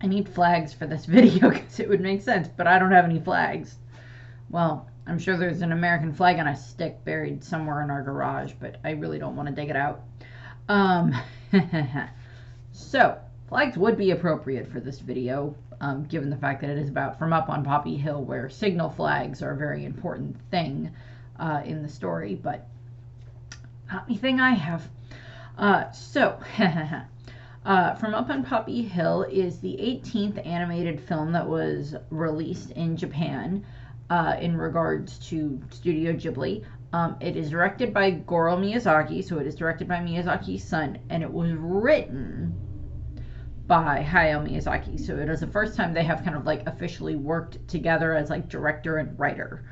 need flags for this video because it would make sense, but I don't have any flags. Well, I'm sure there's an American flag on a stick buried somewhere in our garage, but I really don't want to dig it out. So, flags would be appropriate for this video, given the fact that it is about From Up on Poppy Hill, where signal flags are a very important thing in the story, but not anything I have. From Up on Poppy Hill is the 18th animated film that was released in Japan in regards to Studio Ghibli. It is directed by Goro Miyazaki, so it is directed by Miyazaki's son, and it was written by Hayao Miyazaki. So it is the first time they have kind of like officially worked together as like director and writer.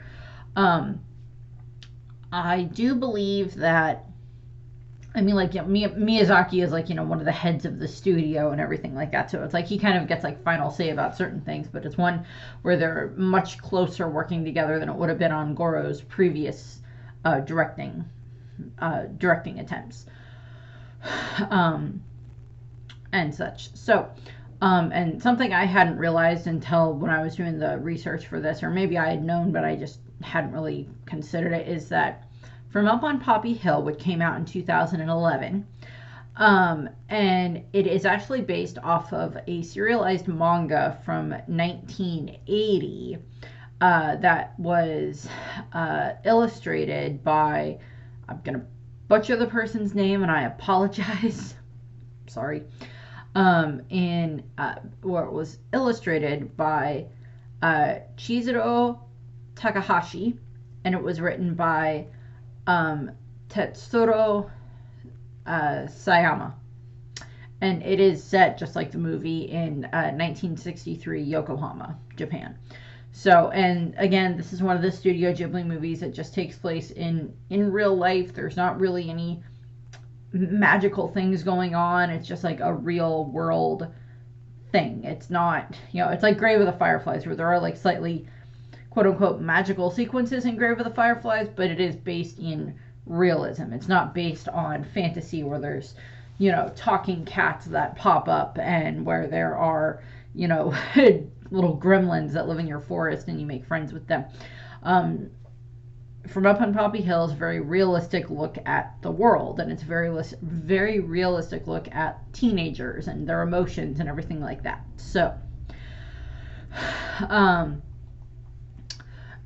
I do believe that, I mean, like, Miyazaki is like, one of the heads of the studio and everything like that. So it's like he kind of gets like final say about certain things, but it's one where they're much closer working together than it would have been on Goro's previous directing attempts and such. So, and something I hadn't realized until when I was doing the research for this, or maybe I had known, but I just hadn't really considered it, is that From Up on Poppy Hill, which came out in 2011, and it is actually based off of a serialized manga from 1980 that was illustrated by, I'm going to butcher the person's name and I apologize, sorry, where it was illustrated by Chizuru Takahashi, and it was written by Tetsuro Sayama, and it is set just like the movie in 1963 Yokohama, Japan. So, and again, this is one of the Studio Ghibli movies that just takes place in real life. There's not really any magical things going on. It's just like a real world thing. It's not, it's like Grave of the Fireflies, where there are like slightly quote-unquote magical sequences in Grave of the Fireflies, but it is based in realism. It's not based on fantasy where there's, talking cats that pop up and where there are, little gremlins that live in your forest and you make friends with them. From Up on Poppy Hill is a very realistic look at the world, and it's a very realistic look at teenagers and their emotions and everything like that. So,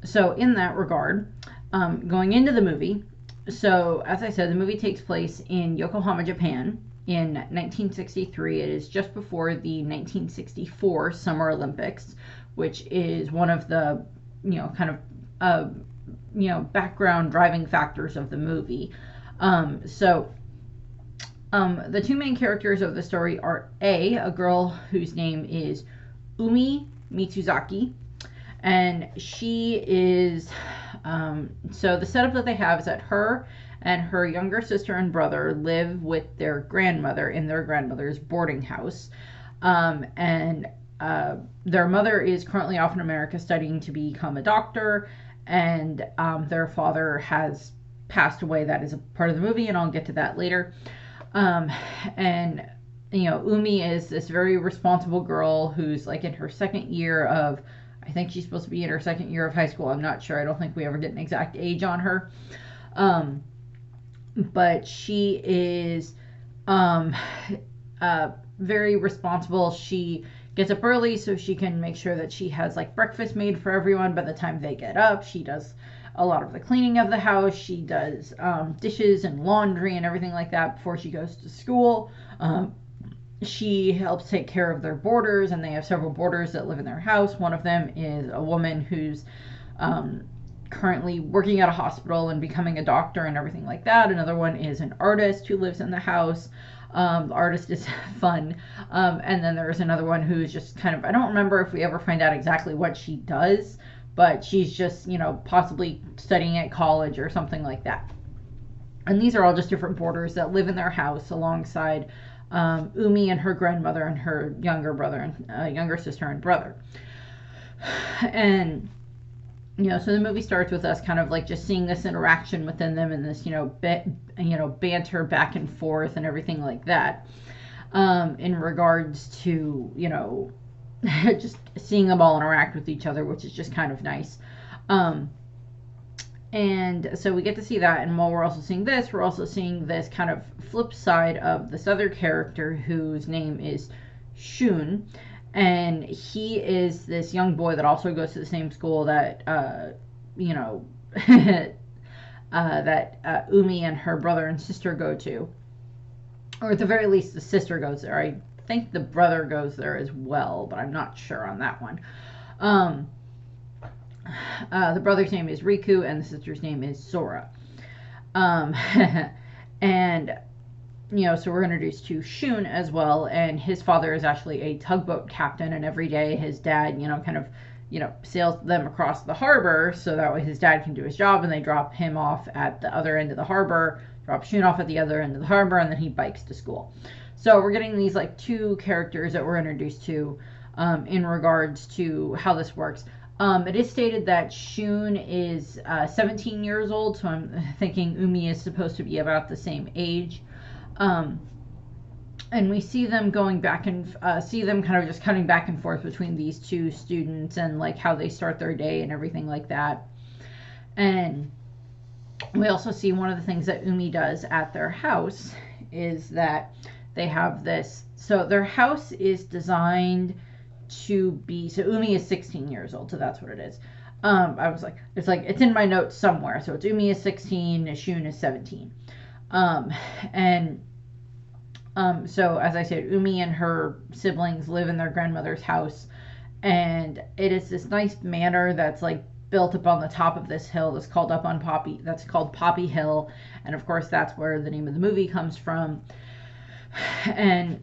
so in that regard, going into the movie, so as I said, the movie takes place in Yokohama, Japan in 1963. It is just before the 1964 Summer Olympics, which is one of the, kind of, background driving factors of the movie. The two main characters of the story are a girl whose name is Umi Mitsuzaki, and she is, so the setup that they have is that her and her younger sister and brother live with their grandmother in their grandmother's boarding house. And their mother is currently off in America studying to become a doctor, and their father has passed away. That is a part of the movie, and I'll get to that later. And Umi is this very responsible girl who's like in her second year of, I think she's supposed to be in her second year of high school. I'm not sure. I don't think we ever get an exact age on her. But she is very responsible. She gets up early so she can make sure that she has like breakfast made for everyone by the time they get up. She does a lot of the cleaning of the house. She does dishes and laundry and everything like that before she goes to school. She helps take care of their boarders, and they have several boarders that live in their house. One of them is a woman who's currently working at a hospital and becoming a doctor and everything like that. Another one is an artist who lives in the house. The artist is fun. And then there's another one who's just kind of, I don't remember if we ever find out exactly what she does, but she's just, possibly studying at college or something like that. And these are all just different boarders that live in their house alongside Umi and her grandmother and her younger brother and younger sister and brother. And so the movie starts with us kind of like just seeing this interaction within them and this banter back and forth and everything like that, in regards to just seeing them all interact with each other, which is just kind of nice. Um, and so we get to see that, and while we're also seeing this, we're also seeing this kind of flip side of this other character whose name is Shun. And he is this young boy that also goes to the same school that, you know, that Umi and her brother and sister go to. Or at the very least, the sister goes there. I think the brother goes there as well, but I'm not sure on that one. Um, the brother's name is Riku, and the sister's name is Sora. Um, and so we're introduced to Shun as well, and his father is actually a tugboat captain, and every day his dad, kind of, sails them across the harbor so that way his dad can do his job, and they drop him off at the other end of the harbor, drop Shun off at the other end of the harbor, and then he bikes to school. So we're getting these like two characters that we're introduced to in regards to how this works. It is stated that Shun is 17 years old, so I'm thinking Umi is supposed to be about the same age. And we see them going back and see them kind of just cutting back and forth between these two students and like how they start their day and everything like that. And we also see one of the things that Umi does at their house is that they have this. So their house is designed to be. So Umi is 16 years old, so that's what it is. I was like, it's in my notes somewhere. So it's Umi is 16, Shun is 17. So as I said, Umi and her siblings live in their grandmother's house, and it is this nice manor that's like built up on the top of this hill that's called Poppy Hill, and of course that's where the name of the movie comes from. And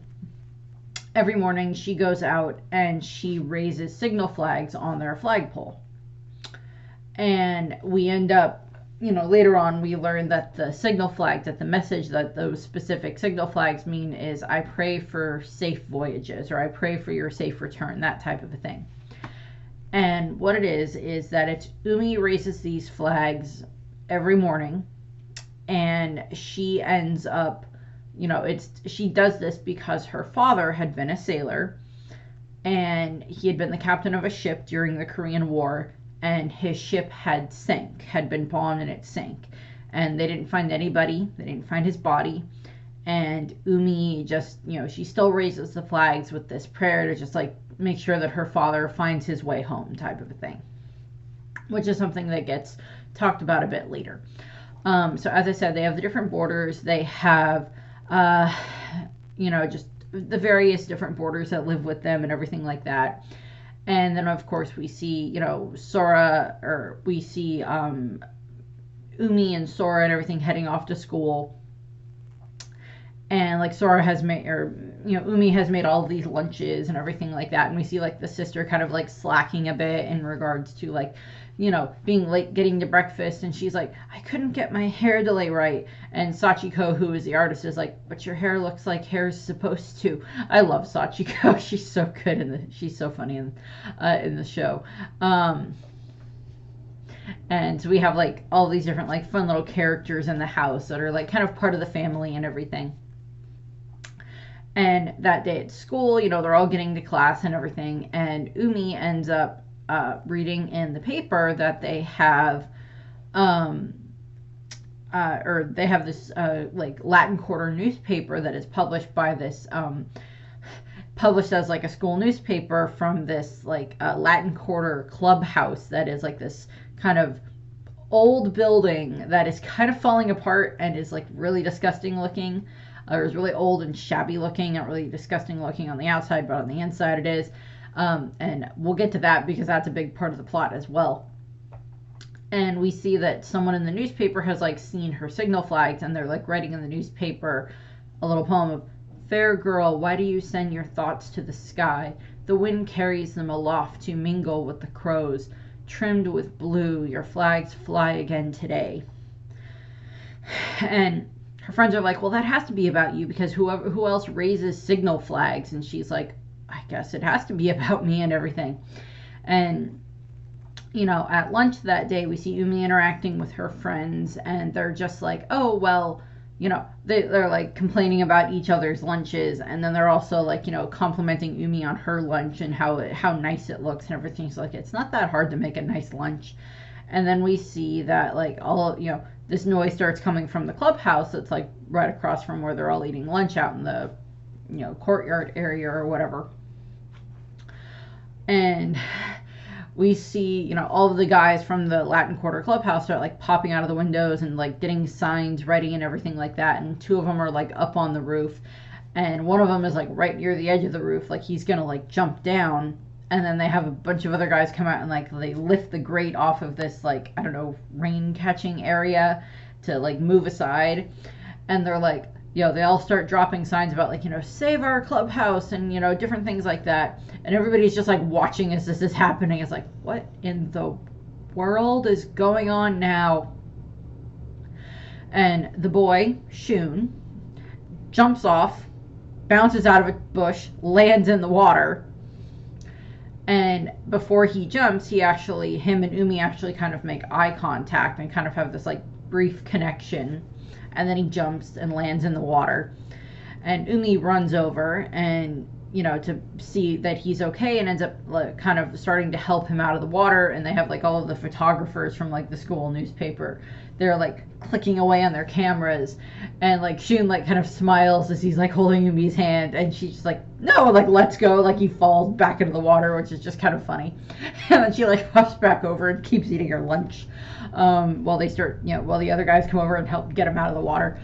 every morning she goes out and she raises signal flags on their flagpole, and we end up, later on we learn that the signal flags, that the message that those specific signal flags mean is I pray for safe voyages, or I pray for your safe return, that type of a thing. And what it is that it's Umi raises these flags every morning, and she ends up, she does this because her father had been a sailor, and he had been the captain of a ship during the Korean War, and his ship had been bombed and it sank, and they didn't find anybody, they didn't find his body, and Umi just, she still raises the flags with this prayer to just like make sure that her father finds his way home, type of a thing, which is something that gets talked about a bit later. So as I said, they have the different borders, they have just the various different borders that live with them and everything like that. And then, of course, we see, Sora, or we see Umi and Sora and everything heading off to school. And, like, Sora has made, or, Umi has made all of these lunches and everything like that. And we see, like, the sister kind of, like, slacking a bit in regards to, like, being late getting to breakfast, and she's like, I couldn't get my hair to lay right. And Sachiko, who is the artist, is like, but your hair looks like hair's supposed to. I love Sachiko. She's so good she's so funny in the show. And so we have like all these different like fun little characters in the house that are like kind of part of the family and everything. And that day at school, they're all getting to class and everything, and Umi ends up reading in the paper that they have, or they have this like Latin Quarter newspaper that is published by this, published as like a school newspaper from this like Latin Quarter clubhouse that is like this kind of old building that is kind of falling apart and is like really disgusting looking. Or is really old and shabby looking, not really disgusting looking on the outside, but on the inside it is. And we'll get to that because that's a big part of the plot as well. And we see that someone in the newspaper has like seen her signal flags, and they're like writing in the newspaper a little poem of, fair girl, why do you send your thoughts to the sky? The wind carries them aloft to mingle with the crows. Trimmed with blue, your flags fly again today. And her friends are like, well, that has to be about you, because who else raises signal flags? And she's like, I guess it has to be about me and everything. And, at lunch that day, we see Umi interacting with her friends, and they're just like, oh, well, they're like complaining about each other's lunches, and then they're also like, complimenting Umi on her lunch and how nice it looks and everything. So like, it's not that hard to make a nice lunch. And then we see that like this noise starts coming from the clubhouse that's like right across from where they're all eating lunch out in the courtyard area or whatever. And we see, all of the guys from the Latin Quarter Clubhouse start like popping out of the windows and like getting signs ready and everything like that. And two of them are like up on the roof, and one of them is like right near the edge of the roof, like he's gonna like jump down. And then they have a bunch of other guys come out and like they lift the grate off of this, like, I don't know, rain catching area to like move aside. And they're like, they all start dropping signs about like, save our clubhouse and, different things like that. And everybody's just like watching as this is happening. It's like, what in the world is going on now? And the boy, Shun, jumps off, bounces out of a bush, lands in the water. And before he jumps, him and Umi actually kind of make eye contact and kind of have this like brief connection. And then he jumps and lands in the water. And Umi runs over and, to see that he's okay, and ends up like, kind of starting to help him out of the water. And they have like all of the photographers from like the school newspaper. They're like clicking away on their cameras, and like Shun like kind of smiles as he's like holding Umi's hand, and she's just like, no, like let's go. Like he falls back into the water, which is just kind of funny. And then she like hops back over and keeps eating her lunch, while the other guys come over and help get him out of the water.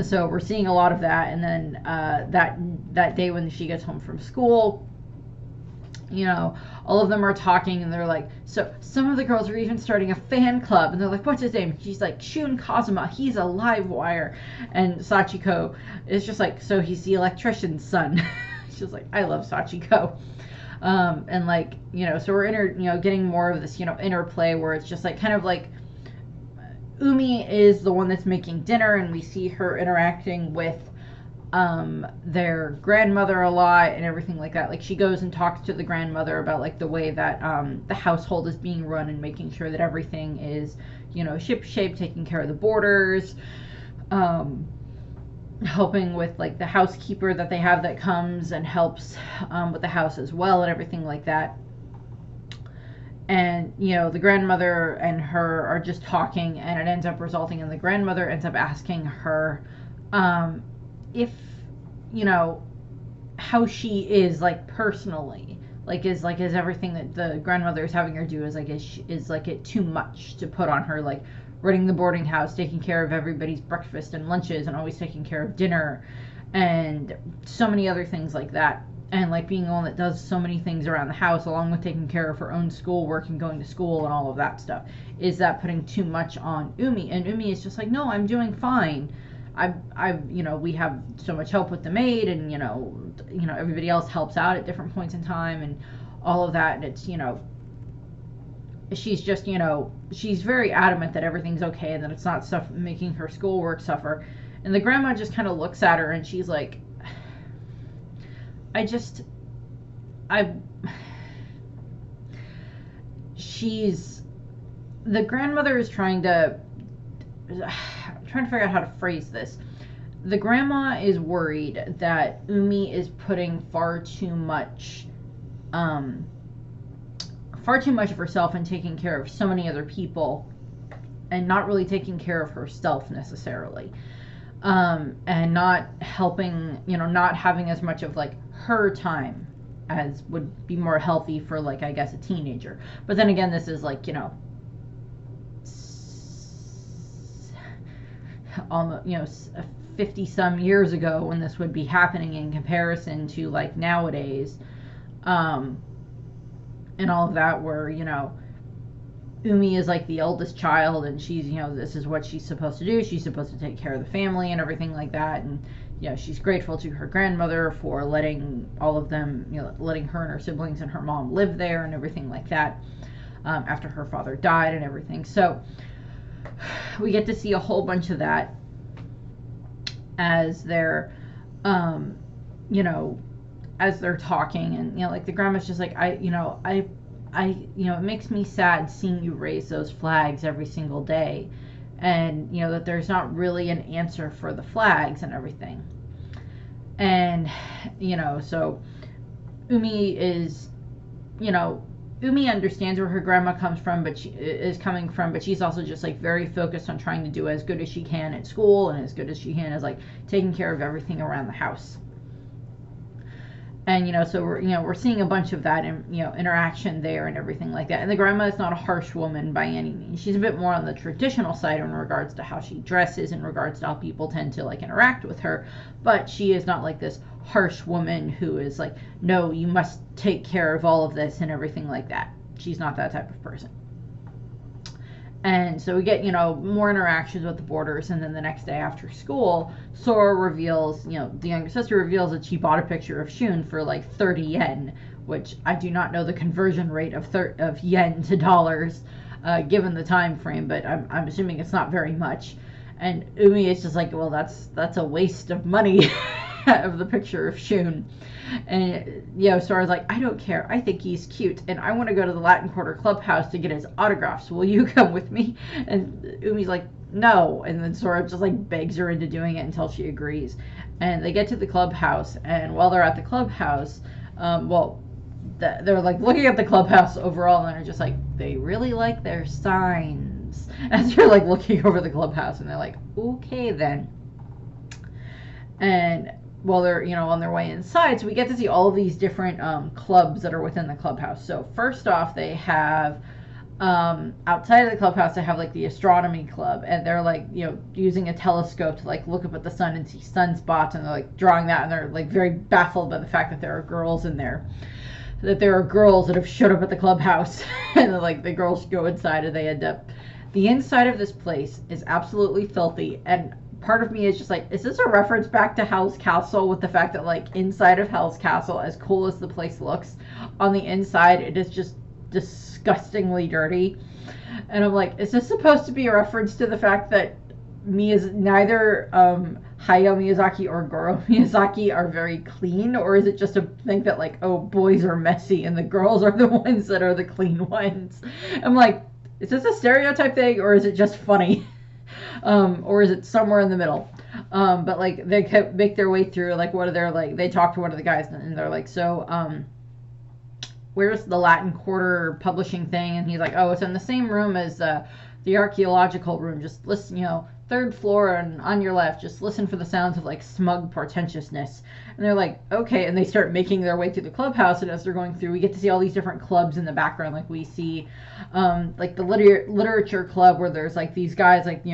So we're seeing a lot of that. And then that day when she gets home from school, all of them are talking, and they're like, so some of the girls are even starting a fan club, and they're like, what's his name? She's like, Shun Kazuma, he's a live wire. And Sachiko is just like, so he's the electrician's son. She's like, I love Sachiko. And like, so we're getting more of this, interplay where it's just like kind of like Umi is the one that's making dinner, and we see her interacting with their grandmother a lot and everything like that. Like she goes and talks to the grandmother about like the way that the household is being run, and making sure that everything is ship shape, taking care of the boarders, helping with like the housekeeper that they have that comes and helps with the house as well, and everything like that. And the grandmother and her are just talking, and it ends up resulting in the grandmother ends up asking her if how she is like personally, like is everything that the grandmother is having her do is like it too much to put on her, like running the boarding house, taking care of everybody's breakfast and lunches, and always taking care of dinner, and so many other things like that. And like being the one that does so many things around the house, along with taking care of her own schoolwork and going to school and all of that stuff. Is that putting too much on Umi? And Umi is just like, no, I'm doing fine. We have so much help with the maid, and everybody else helps out at different points in time and all of that. And it's she's just she's very adamant that everything's okay and that it's not stuff making her schoolwork suffer. And the grandma just kind of looks at her, and she's like, the grandmother is trying to figure out how to phrase this. The grandma is worried that Umi is putting far too much of herself and taking care of so many other people, and not really taking care of herself necessarily, and not helping, not having as much of like her time as would be more healthy for like, I guess, a teenager. But then again, this is like 50 some years ago when this would be happening, in comparison to like nowadays, and all of that, where Umi is like the eldest child, and she's this is what she's supposed to do. She's supposed to take care of the family and everything like that. And she's grateful to her grandmother for letting all of them, letting her and her siblings and her mom live there and everything like that, after her father died and everything. So we get to see a whole bunch of that as they're as they're talking. And like the grandma's just like, it makes me sad seeing you raise those flags every single day. and that there's not really an answer for the flags and everything. And so Umi is, Umi understands where her grandma comes from, but she is coming from, but she's also just like very focused on trying to do as good as she can at school and as good as she can as like taking care of everything around the house. And so we're seeing a bunch of that in interaction there and everything like that. And the grandma is not a harsh woman by any means. She's a bit more on the traditional side in regards to how she dresses, in regards to how people tend to like interact with her, but she is not like this harsh woman who is like, no, you must take care of all of this and everything like that. She's not that type of person. And so we get, more interactions with the boarders. And then the next day after school, Sora reveals, the younger sister reveals that she bought a picture of Shun for like 30 yen, which I do not know the conversion rate of yen to dollars, given the time frame, but I'm assuming it's not very much. And Umi is just like, well, that's a waste of money of the picture of Shun. And Sora's like, I don't care. I think he's cute, and I want to go to the Latin Quarter Clubhouse to get his autographs. Will you come with me? And Umi's like, no. And then Sora just like begs her into doing it until she agrees. And they get to the clubhouse, and while they're at the clubhouse, they're like looking at the clubhouse overall, and they're just like, they really like their signs. As you're like looking over the clubhouse, and they're like, okay then. And while they're on their way inside, so we get to see all of these different clubs that are within the clubhouse. So first off, they have outside of the clubhouse, they have like the astronomy club, and they're like using a telescope to like look up at the sun and see sunspots, and they're like drawing that, and they're like very baffled by the fact that there are girls in there, that there are girls that have showed up at the clubhouse. And like the girls go inside, and they end up, the inside of this place is absolutely filthy. And part of me is just like, is this a reference back to Hell's Castle, with the fact that like inside of Hell's Castle, as cool as the place looks, on the inside it is just disgustingly dirty. And I'm like, is this supposed to be a reference to the fact that neither Hayao Miyazaki or Goro Miyazaki are very clean, or is it just a thing that like, oh, boys are messy and the girls are the ones that are the clean ones? I'm like, is this a stereotype thing, or is it just funny? Or is it somewhere in the middle? But like they make their way through, like what are their, like they talk to one of the guys, and they're like, so where's the Latin Quarter publishing thing? And he's like, oh, it's in the same room as the archaeological room. Just listen, third floor and on your left. Just listen for the sounds of like smug pretentiousness. And they're like, okay. And they start making their way through the clubhouse. And as they're going through, we get to see all these different clubs in the background. Like we see like the literature club, where there's like these guys like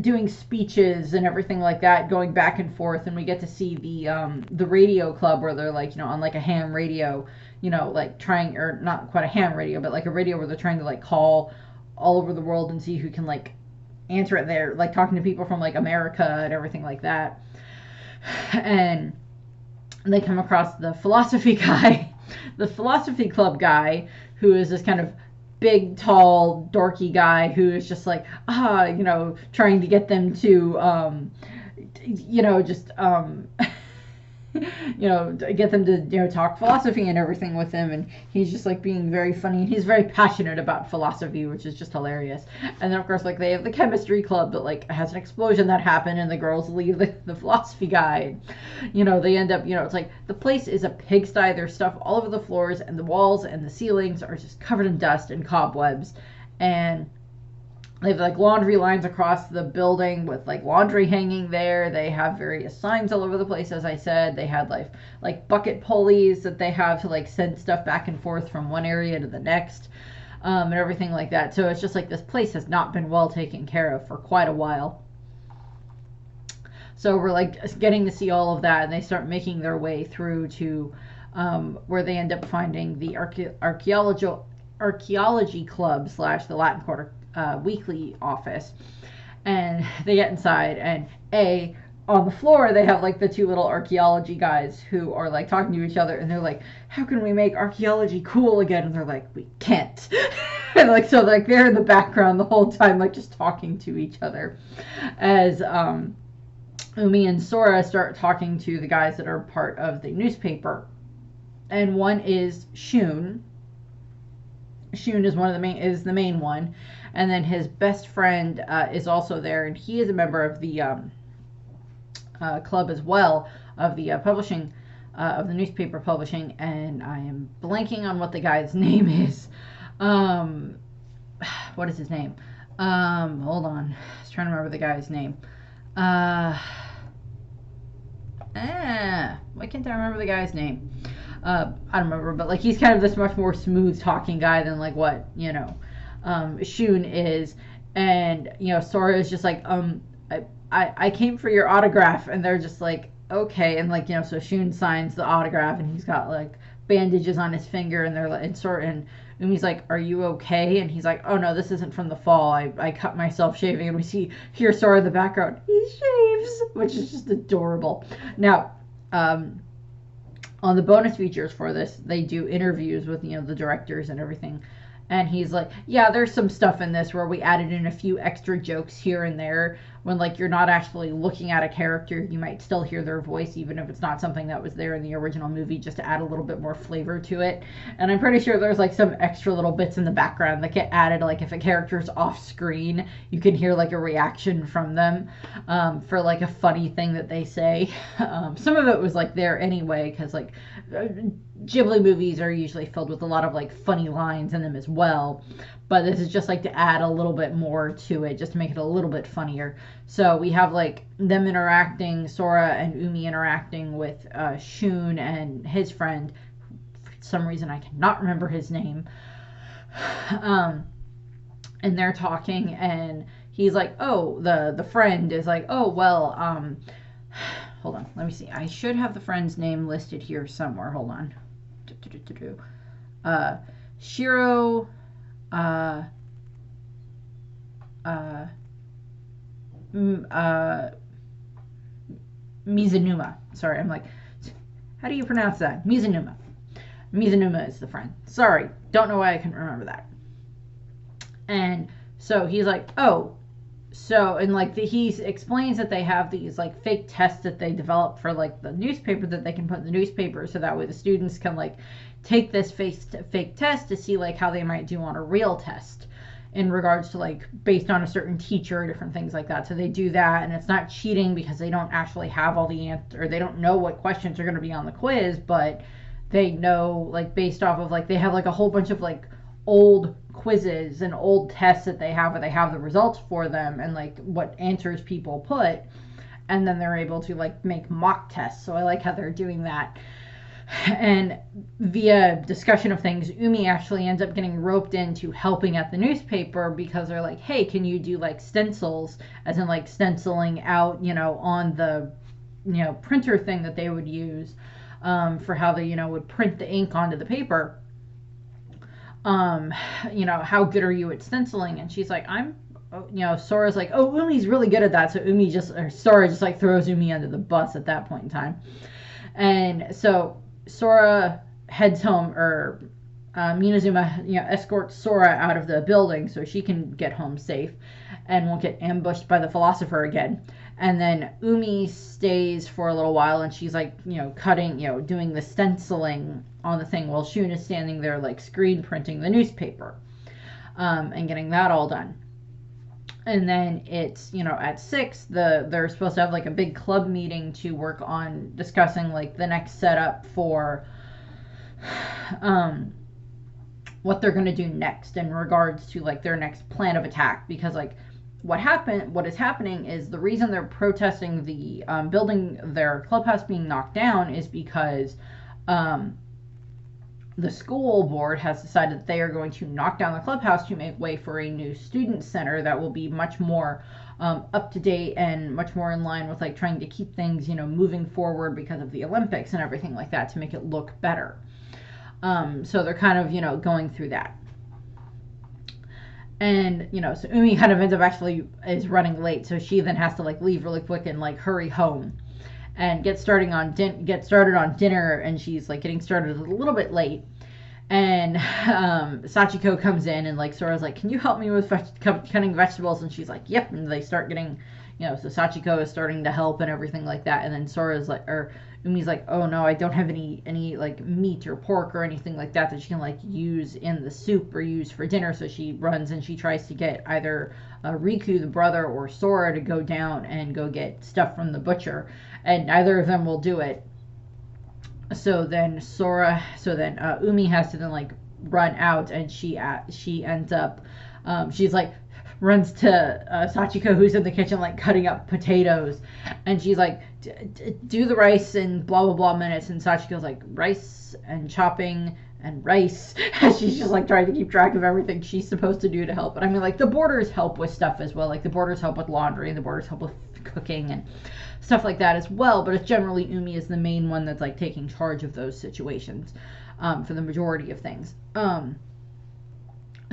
doing speeches and everything like that, going back and forth. And we get to see the radio club, where they're like on like a ham radio, like trying, or not quite a ham radio, but like a radio where they're trying to like call all over the world and see who can like answer it. They're like talking to people from like America and everything like that. And they come across the philosophy guy, the philosophy club guy, who is this kind of big, tall, dorky guy who is just like, trying to get them to, get them to, talk philosophy and everything with him. And he's just like being very funny. He's very passionate about philosophy, which is just hilarious. And then of course, like they have the chemistry club that like has an explosion that happened, and the girls leave the philosophy guy. They end up, it's like the place is a pigsty. There's stuff all over the floors, and the walls and the ceilings are just covered in dust and cobwebs. And they have like laundry lines across the building with like laundry hanging there. They have various signs all over the place, as I said. They had like bucket pulleys that they have to like send stuff back and forth from one area to the next, and everything like that. So it's just like this place has not been well taken care of for quite a while. So we're like getting to see all of that, and they start making their way through to where they end up finding the archaeology club / the Latin Quarter weekly office. And they get inside, and on the floor they have like the two little archaeology guys who are like talking to each other, and they're like, how can we make archaeology cool again? And they're like, we can't. And like, so like they're in the background the whole time, like just talking to each other, as Umi and Sora start talking to the guys that are part of the newspaper. And one is Shun. Shun is the main one, And then his best friend is also there, and he is a member of the club as well, of the publishing, of the newspaper publishing, and I am blanking on what the guy's name is. What is his name? Hold on. I was trying to remember the guy's name. Why can't I remember the guy's name? I don't remember, but like he's kind of this much more smooth talking guy than like what, Shun is. And, Sora is just like, I came for your autograph, and they're just like, okay. And like, so Shun signs the autograph, and he's got like bandages on his finger, and they're like, and Umi's like, are you okay? And he's like, oh no, this isn't from the fall. I cut myself shaving. And we hear Sora in the background, he shaves, which is just adorable. Now, on the bonus features for this, they do interviews with, the directors and everything. And he's like, yeah, there's some stuff in this where we added in a few extra jokes here and there. When, like, you're not actually looking at a character, you might still hear their voice, even if it's not something that was there in the original movie, just to add a little bit more flavor to it. And I'm pretty sure there's, like, some extra little bits in the background that get added. Like, if a character's off screen, you can hear, like, a reaction from them for, like, a funny thing that they say. Some of it was, like, there anyway, because, like, Ghibli movies are usually filled with a lot of, like, funny lines in them as well. But this is just like to add a little bit more to it, just to make it a little bit funnier. So we have like them interacting, Sora and Umi interacting with Shun and his friend. For some reason I cannot remember his name. And they're talking, and he's like, oh, the friend is like, oh, well, hold on, let me see. I should have the friend's name listed here somewhere. Hold on. Shiro... Mizunuma. Sorry, I'm like, how do you pronounce that? Mizunuma. Mizunuma is the friend. Sorry, don't know why I couldn't remember that. And so he's like, oh, so, and like he explains that they have these like fake tests that they develop for like the newspaper that they can put in the newspaper, so that way the students can like take this fake test to see like how they might do on a real test in regards to like based on a certain teacher or different things like that. So they do that, and it's not cheating because they don't actually have all the answers, or they don't know what questions are going to be on the quiz, but they know like based off of like they have like a whole bunch of like old quizzes and old tests that they have where they have the results for them and like what answers people put, and then they're able to like make mock tests. So I like how they're doing that. And via discussion of things, Umi actually ends up getting roped into helping at the newspaper because they're like, hey, can you do like stencils, as in like stenciling out, on the, printer thing that they would use for how they, would print the ink onto the paper. How good are you at stenciling? And she's like, Sora's like, oh, Umi's really good at that. So Sora just like throws Umi under the bus at that point in time. And so Sora heads home, or Minazuma, escorts Sora out of the building so she can get home safe and won't get ambushed by the philosopher again. And then Umi stays for a little while, and she's like, cutting, doing the stenciling on the thing while Shun is standing there like screen printing the newspaper and getting that all done. And then it's, at 6, they're supposed to have like a big club meeting to work on discussing like the next setup for what they're going to do next in regards to like their next plan of attack. Because like what is happening is the reason they're protesting the building, their clubhouse being knocked down, is because the school board has decided that they are going to knock down the clubhouse to make way for a new student center that will be much more up to date and much more in line with like trying to keep things, moving forward because of the Olympics and everything like that, to make it look better. So they're kind of, going through that. And, so Umi kind of ends up actually is running late, so she then has to like leave really quick and like hurry home and get started on dinner, and she's like getting started a little bit late. And Sachiko comes in, and like Sora's like, can you help me with cutting vegetables? And she's like, yep. And they start getting, so Sachiko is starting to help and everything like that. And then Umi's like, oh no, I don't have any like meat or pork or anything like that she can like use in the soup or use for dinner. So she runs and she tries to get either Riku, the brother, or Sora to go down and go get stuff from the butcher, and neither of them will do it. So then Umi has to then like run out, and she ends up, she's like runs to Sachiko, who's in the kitchen like cutting up potatoes, and she's like, do the rice in blah blah blah minutes, and Sachiko's like, rice and chopping and rice. She's just like trying to keep track of everything she's supposed to do to help. But I mean, like, the boarders help with stuff as well. Like, the boarders help with laundry, and the boarders help with cooking and stuff like that as well. But it's generally Umi is the main one that's like taking charge of those situations for the majority of things.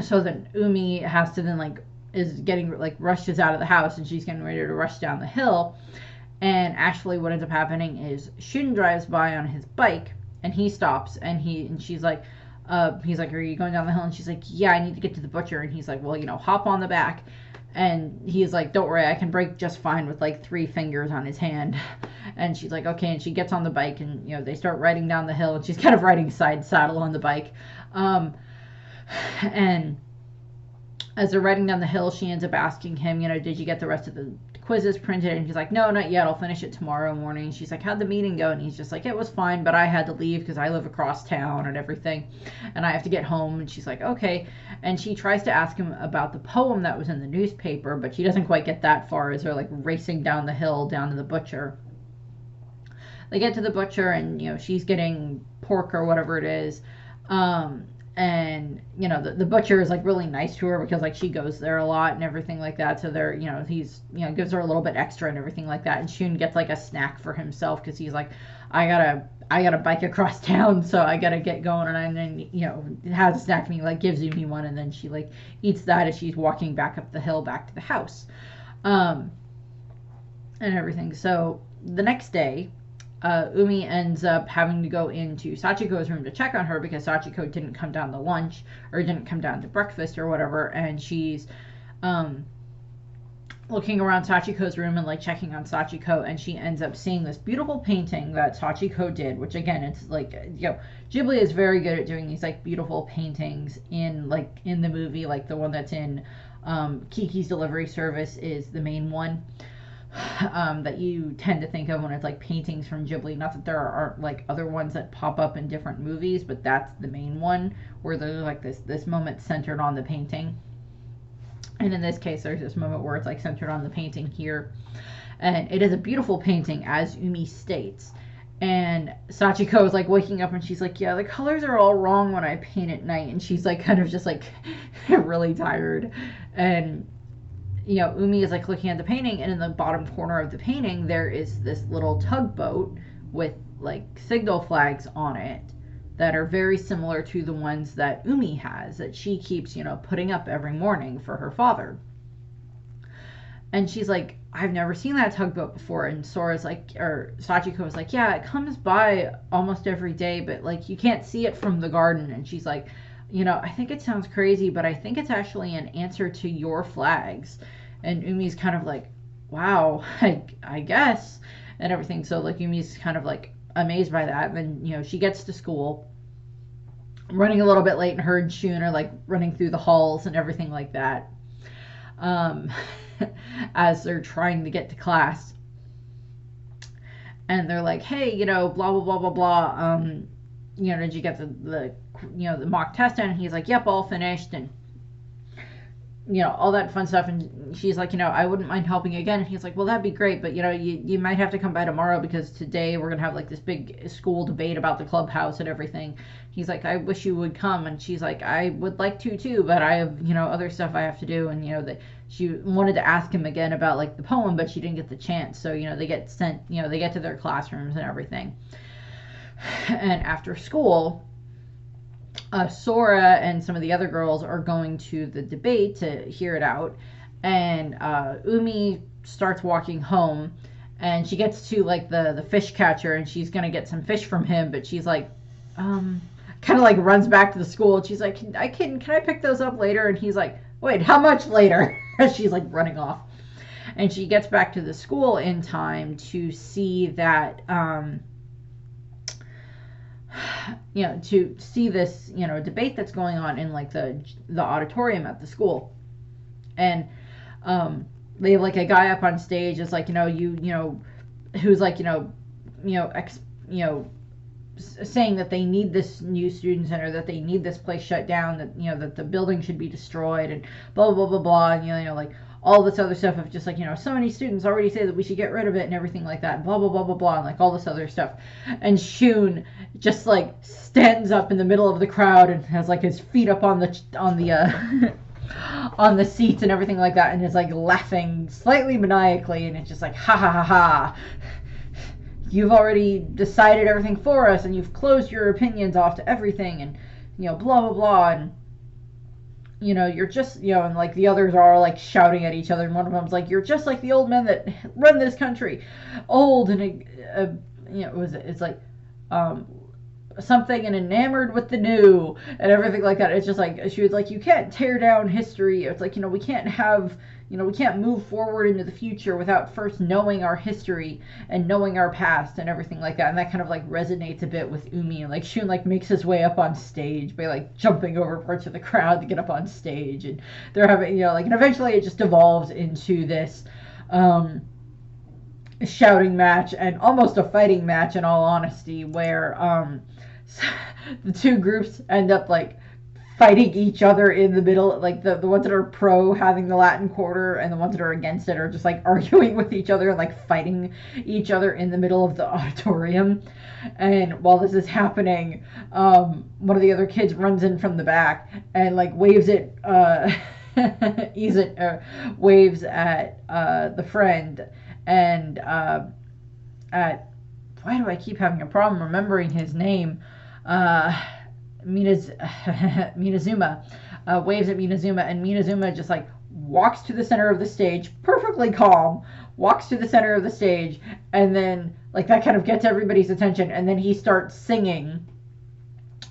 So then Umi has to then like is getting like rushes out of the house, and she's getting ready to rush down the hill. And actually, what ends up happening is Shun drives by on his bike, and he stops, and she's like, he's like, are you going down the hill? And she's like, yeah, I need to get to the butcher. And he's like, well, hop on the back. And he's like, don't worry, I can brake just fine with like 3 fingers on his hand. And she's like, okay. And she gets on the bike, and they start riding down the hill, and she's kind of riding side saddle on the bike. And as they're riding down the hill, she ends up asking him, did you get the rest of the quizzes printed? And he's like, no, not yet, I'll finish it tomorrow morning. She's like, how'd the meeting go? And he's just like, it was fine, but I had to leave because I live across town and everything, and I have to get home. And she's like, okay. And she tries to ask him about the poem that was in the newspaper, but she doesn't quite get that far as they're like racing down the hill down to the butcher. They get to the butcher, and she's getting pork or whatever it is, and the butcher is like really nice to her because like she goes there a lot and everything like that. So they're he's gives her a little bit extra and everything like that. And Shun gets like a snack for himself because he's like, I gotta bike across town, so I gotta get going. And then has a snack, and he like gives me one, and then she like eats that as she's walking back up the hill back to the house, and everything. So the next day, Umi ends up having to go into Sachiko's room to check on her because Sachiko didn't come down to lunch or didn't come down to breakfast or whatever, and she's looking around Sachiko's room and like checking on Sachiko, and she ends up seeing this beautiful painting that Sachiko did, which again, it's like, Ghibli is very good at doing these like beautiful paintings in the movie. Like the one that's in Kiki's Delivery Service is the main one that you tend to think of when it's like paintings from Ghibli. Not that there aren't like other ones that pop up in different movies, but that's the main one where there's like this moment centered on the painting. And in this case, there's this moment where it's like centered on the painting here, and it is a beautiful painting, as Umi states. And Sachiko is like waking up, and she's like, yeah, the colors are all wrong when I paint at night. And she's like kind of just like really tired. And Umi is like looking at the painting, and in the bottom corner of the painting there is this little tugboat with like signal flags on it that are very similar to the ones that Umi has, that she keeps putting up every morning for her father. And she's like, I've never seen that tugboat before. And Sachiko is like, yeah, it comes by almost every day, but like you can't see it from the garden. And she's like, I think it sounds crazy, but I think it's actually an answer to your flags. And Umi's kind of like, wow, I guess, and everything. So like Umi's kind of like amazed by that. And then she gets to school, running a little bit late, and her and Shun are like running through the halls and everything like that, as they're trying to get to class. And they're like, hey, blah blah blah blah blah. Did you get the mock test in? And he's like, yep, all finished, and all that fun stuff. And she's like, I wouldn't mind helping again. And he's like, well, that'd be great, but you might have to come by tomorrow because today we're gonna have like this big school debate about the clubhouse and everything. He's like, I wish you would come. And she's like, I would like to too, but I have other stuff I have to do. And that she wanted to ask him again about like the poem, but she didn't get the chance. So they get sent, they get to their classrooms and everything. And after school, Sora and some of the other girls are going to the debate to hear it out, and Umi starts walking home, and she gets to like the fish catcher, and she's gonna get some fish from him, but she's like kind of like runs back to the school, and she's like, can I pick those up later? And he's like, wait, how much later? She's like running off, and she gets back to the school in time to see that to see this, debate that's going on in like the auditorium at the school. And they have like a guy up on stage. It's like, who's like, saying that they need this new student center, that they need this place shut down, that that the building should be destroyed, and blah blah blah blah blah, and like all this other stuff of just like, so many students already say that we should get rid of it and everything like that, blah blah blah blah blah, and like all this other stuff. And Shun just like stands up in the middle of the crowd and has like his feet up on the on the seats and everything like that, and is like laughing slightly maniacally, and it's just like, ha ha ha ha, you've already decided everything for us, and you've closed your opinions off to everything, and blah blah blah, and you're just, and like the others are like shouting at each other, and one of them's like, you're just like the old men that run this country, old and it's like something and enamored with the new and everything like that. It's just like, she was like, you can't tear down history. It's like, we can't have, we can't move forward into the future without first knowing our history and knowing our past and everything like that. And that kind of like resonates a bit with Umi, and like Shun like makes his way up on stage by like jumping over parts of the crowd to get up on stage, and they're having, and eventually it just evolves into this shouting match, and almost a fighting match in all honesty, where the two groups end up like fighting each other in the middle, like the ones that are pro having the Latin Quarter, and the ones that are against it are just like arguing with each other, like fighting each other in the middle of the auditorium. And while this is happening, one of the other kids runs in from the back and like waves at waves at the friend, and at, why do I keep having a problem remembering his name? Minazuma waves at Minazuma, and Minazuma just like walks to the center of the stage, perfectly calm, walks to the center of the stage, and then like that kind of gets everybody's attention, and then he starts singing,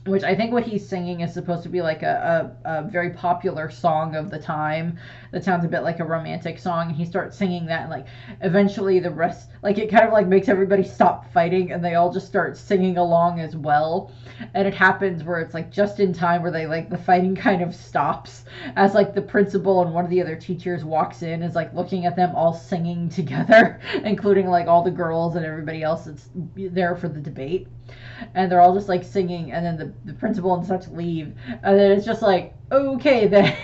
which I think what he's singing is supposed to be like a very popular song of the time that sounds a bit like a romantic song, and he starts singing that, and like eventually the rest, like it kind of like makes everybody stop fighting, and they all just start singing along as well. And it happens where it's like just in time where they like the fighting kind of stops as like the principal and one of the other teachers walks in, is like looking at them all singing together, including like all the girls and everybody else that's there for the debate. And they're all just like singing, and then the principal and such leave, and then it's just like, okay, then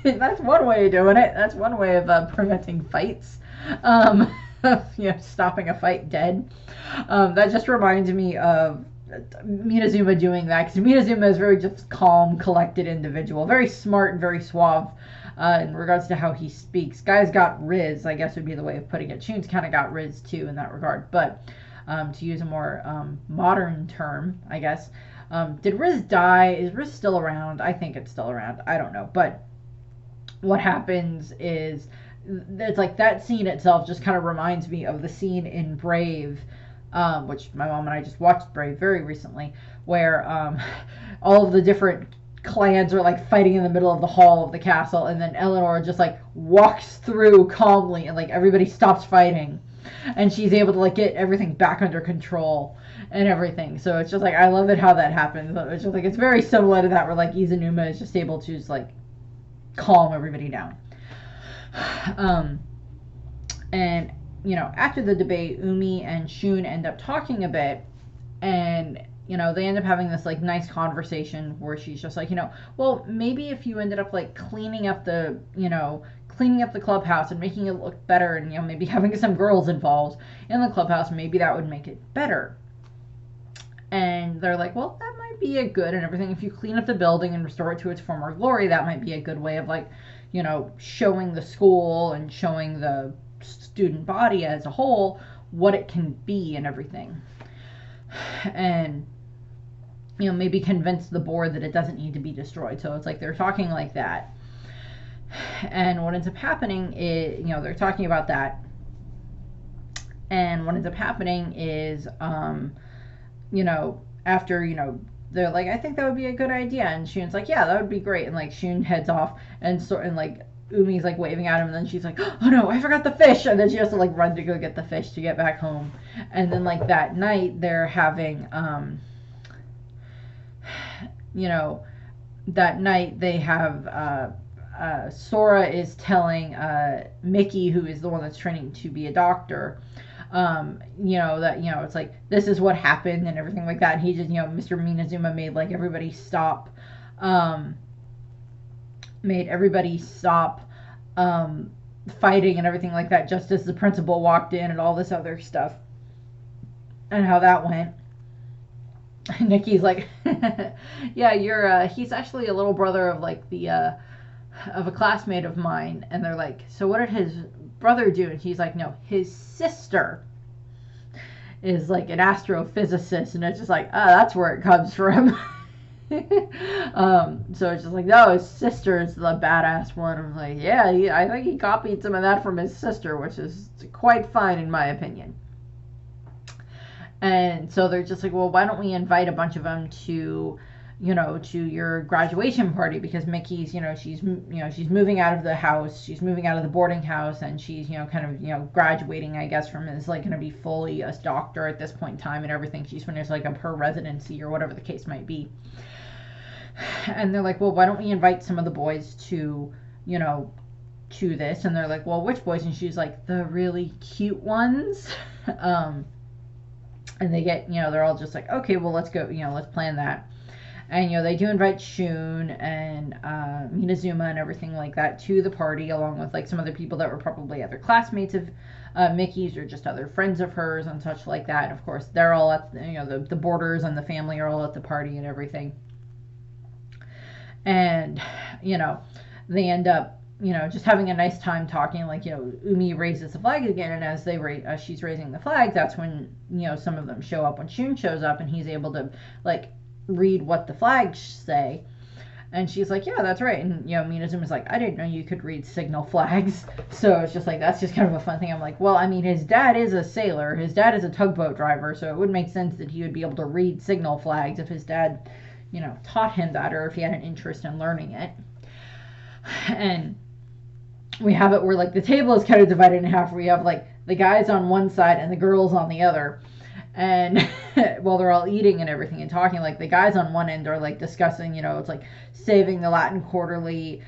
that's one way of doing it. That's one way of preventing fights, stopping a fight dead. That just reminds me of Minazuma doing that, because Minazuma is very just calm, collected individual, very smart and very suave in regards to how he speaks. Guy's got riz, I guess would be the way of putting it. Shun's kind of got riz too in that regard, but to use a more modern term, I guess. Did Riz die? Is Riz still around? I think it's still around. I don't know. But what happens is, it's like that scene itself just kind of reminds me of the scene in Brave, which my mom and I just watched Brave very recently, where all of the different clans are like fighting in the middle of the hall of the castle, and then Eleanor just like walks through calmly, and like everybody stops fighting, and she's able to like get everything back under control and everything. So it's just like, I love it how that happens. It's just like, it's very similar to that, where like Izanuma is just able to just like calm everybody down. And after the debate, Umi and Shun end up talking a bit, and they end up having this like nice conversation where she's just like, well, maybe if you ended up like cleaning up the clubhouse and making it look better, and maybe having some girls involved in the clubhouse, maybe that would make it better. And they're like, well, that might be a good and everything. If you clean up the building and restore it to its former glory, that might be a good way of like, showing the school and showing the student body as a whole what it can be and everything. And maybe convince the board that it doesn't need to be destroyed. So it's like they're talking like that. And what ends up happening is, they're talking about that. And what ends up happening is, after, they're like, I think that would be a good idea. And Shun's like, yeah, that would be great. And like Shun heads off, and like Umi's like waving at him, and then she's like, oh no, I forgot the fish. And then she has to like run to go get the fish to get back home. And then like that night they're having, you know, that night they have Sora is telling Mickey, who is the one that's training to be a doctor, that, it's like, this is what happened and everything like that. And he just, Mr. Minazuma made like everybody stop, made everybody stop fighting and everything like that, just as the principal walked in and all this other stuff, and how that went. Nikki's like, yeah, he's actually a little brother of like of a classmate of mine. And they're like, so what did his brother do? And she's like, no, his sister is like an astrophysicist. And it's just like, oh, that's where it comes from. So it's just like, no, his sister is the badass one. I'm like, yeah, I think he copied some of that from his sister, which is quite fine in my opinion. And so they're just like, well, why don't we invite a bunch of them to your graduation party, because Mickey's, she's moving out of the house, she's moving out of the boarding house, and she's, graduating, I guess, from, is like going to be fully a doctor at this point in time and everything. She's finished like her residency or whatever the case might be. And they're like, well, why don't we invite some of the boys to this? And they're like, well, which boys? And she's like, the really cute ones. And they get, they're all just like, okay, well, let's go, let's plan that. And, they do invite Shun and Minazuma and everything like that to the party, along with, like, some other people that were probably other classmates of Mickey's or just other friends of hers and such like that. And, of course, they're all at, the Borders and the family are all at the party and everything. And, they end up, just having a nice time talking. Like, Umi raises the flag again, and as she's raising the flag, that's when, some of them show up. When Shun shows up, and he's able to, like, read what the flags say. And she's like, yeah, that's right. And, Minazuma's like, I didn't know you could read signal flags. So it's just like, that's just kind of a fun thing. I'm like, well, I mean, his dad is a sailor. His dad is a tugboat driver, so it would make sense that he would be able to read signal flags if his dad, taught him that, or if he had an interest in learning it. And we have it where, like, the table is kind of divided in half. We have, like, the guys on one side and the girls on the other. And while they're all eating and everything and talking, like, the guys on one end are, like, discussing, it's like saving the Latin Quarterly,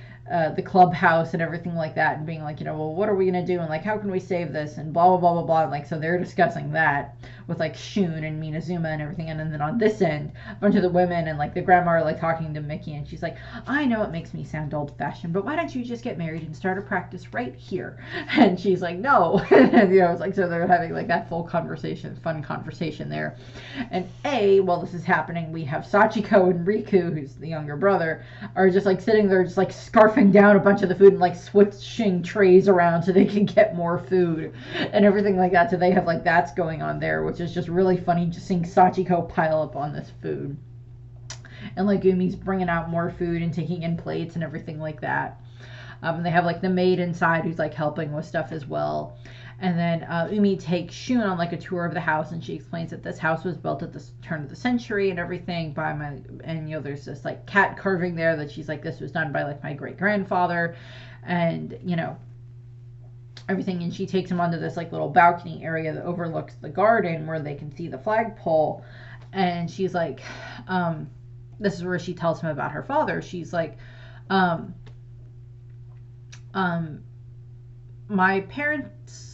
the clubhouse and everything like that, and being like, well, what are we going to do? And, like, how can we save this? And blah, blah, blah, blah, blah. And, like, so they're discussing that with, like, Shun and Minazuma and everything. And then on this end, a bunch of the women and, like, the grandma are, like, talking to Mickey. And she's like, I know it makes me sound old-fashioned, but why don't you just get married and start a practice right here? And she's like, no. And, it's like, so they're having, like, that fun conversation there. And while this is happening, we have Sachiko and Riku, who's the younger brother, are just, like, sitting there just, like, scarfing down a bunch of the food and, like, switching trays around so they can get more food and everything like that. So they have, like, that's going on there, which is just really funny, just seeing Sachiko pile up on this food. And, like, Umi's bringing out more food and taking in plates and everything like that. And they have, like, the maid inside who's, like, helping with stuff as well. And then Umi takes Shun on, like, a tour of the house, and she explains that this house was built at the turn of the century and everything there's this, like, cat carving there that she's like, this was done by, like, my great-grandfather, and, everything. And she takes him onto this, like, little balcony area that overlooks the garden where they can see the flagpole. And she's like, this is where she tells him about her father. She's like, my parents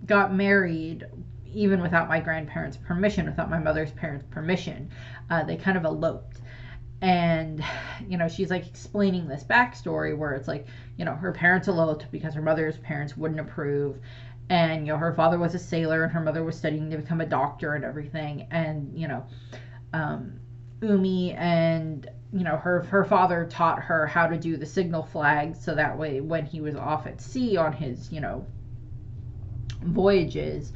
got married even without my grandparents' permission, without my mother's parents' permission. They kind of eloped. And, she's, like, explaining this backstory where it's like, her parents eloped because her mother's parents wouldn't approve. And, her father was a sailor and her mother was studying to become a doctor and everything. And, Umi and, her father taught her how to do the signal flags, so that way when he was off at sea on his, voyages,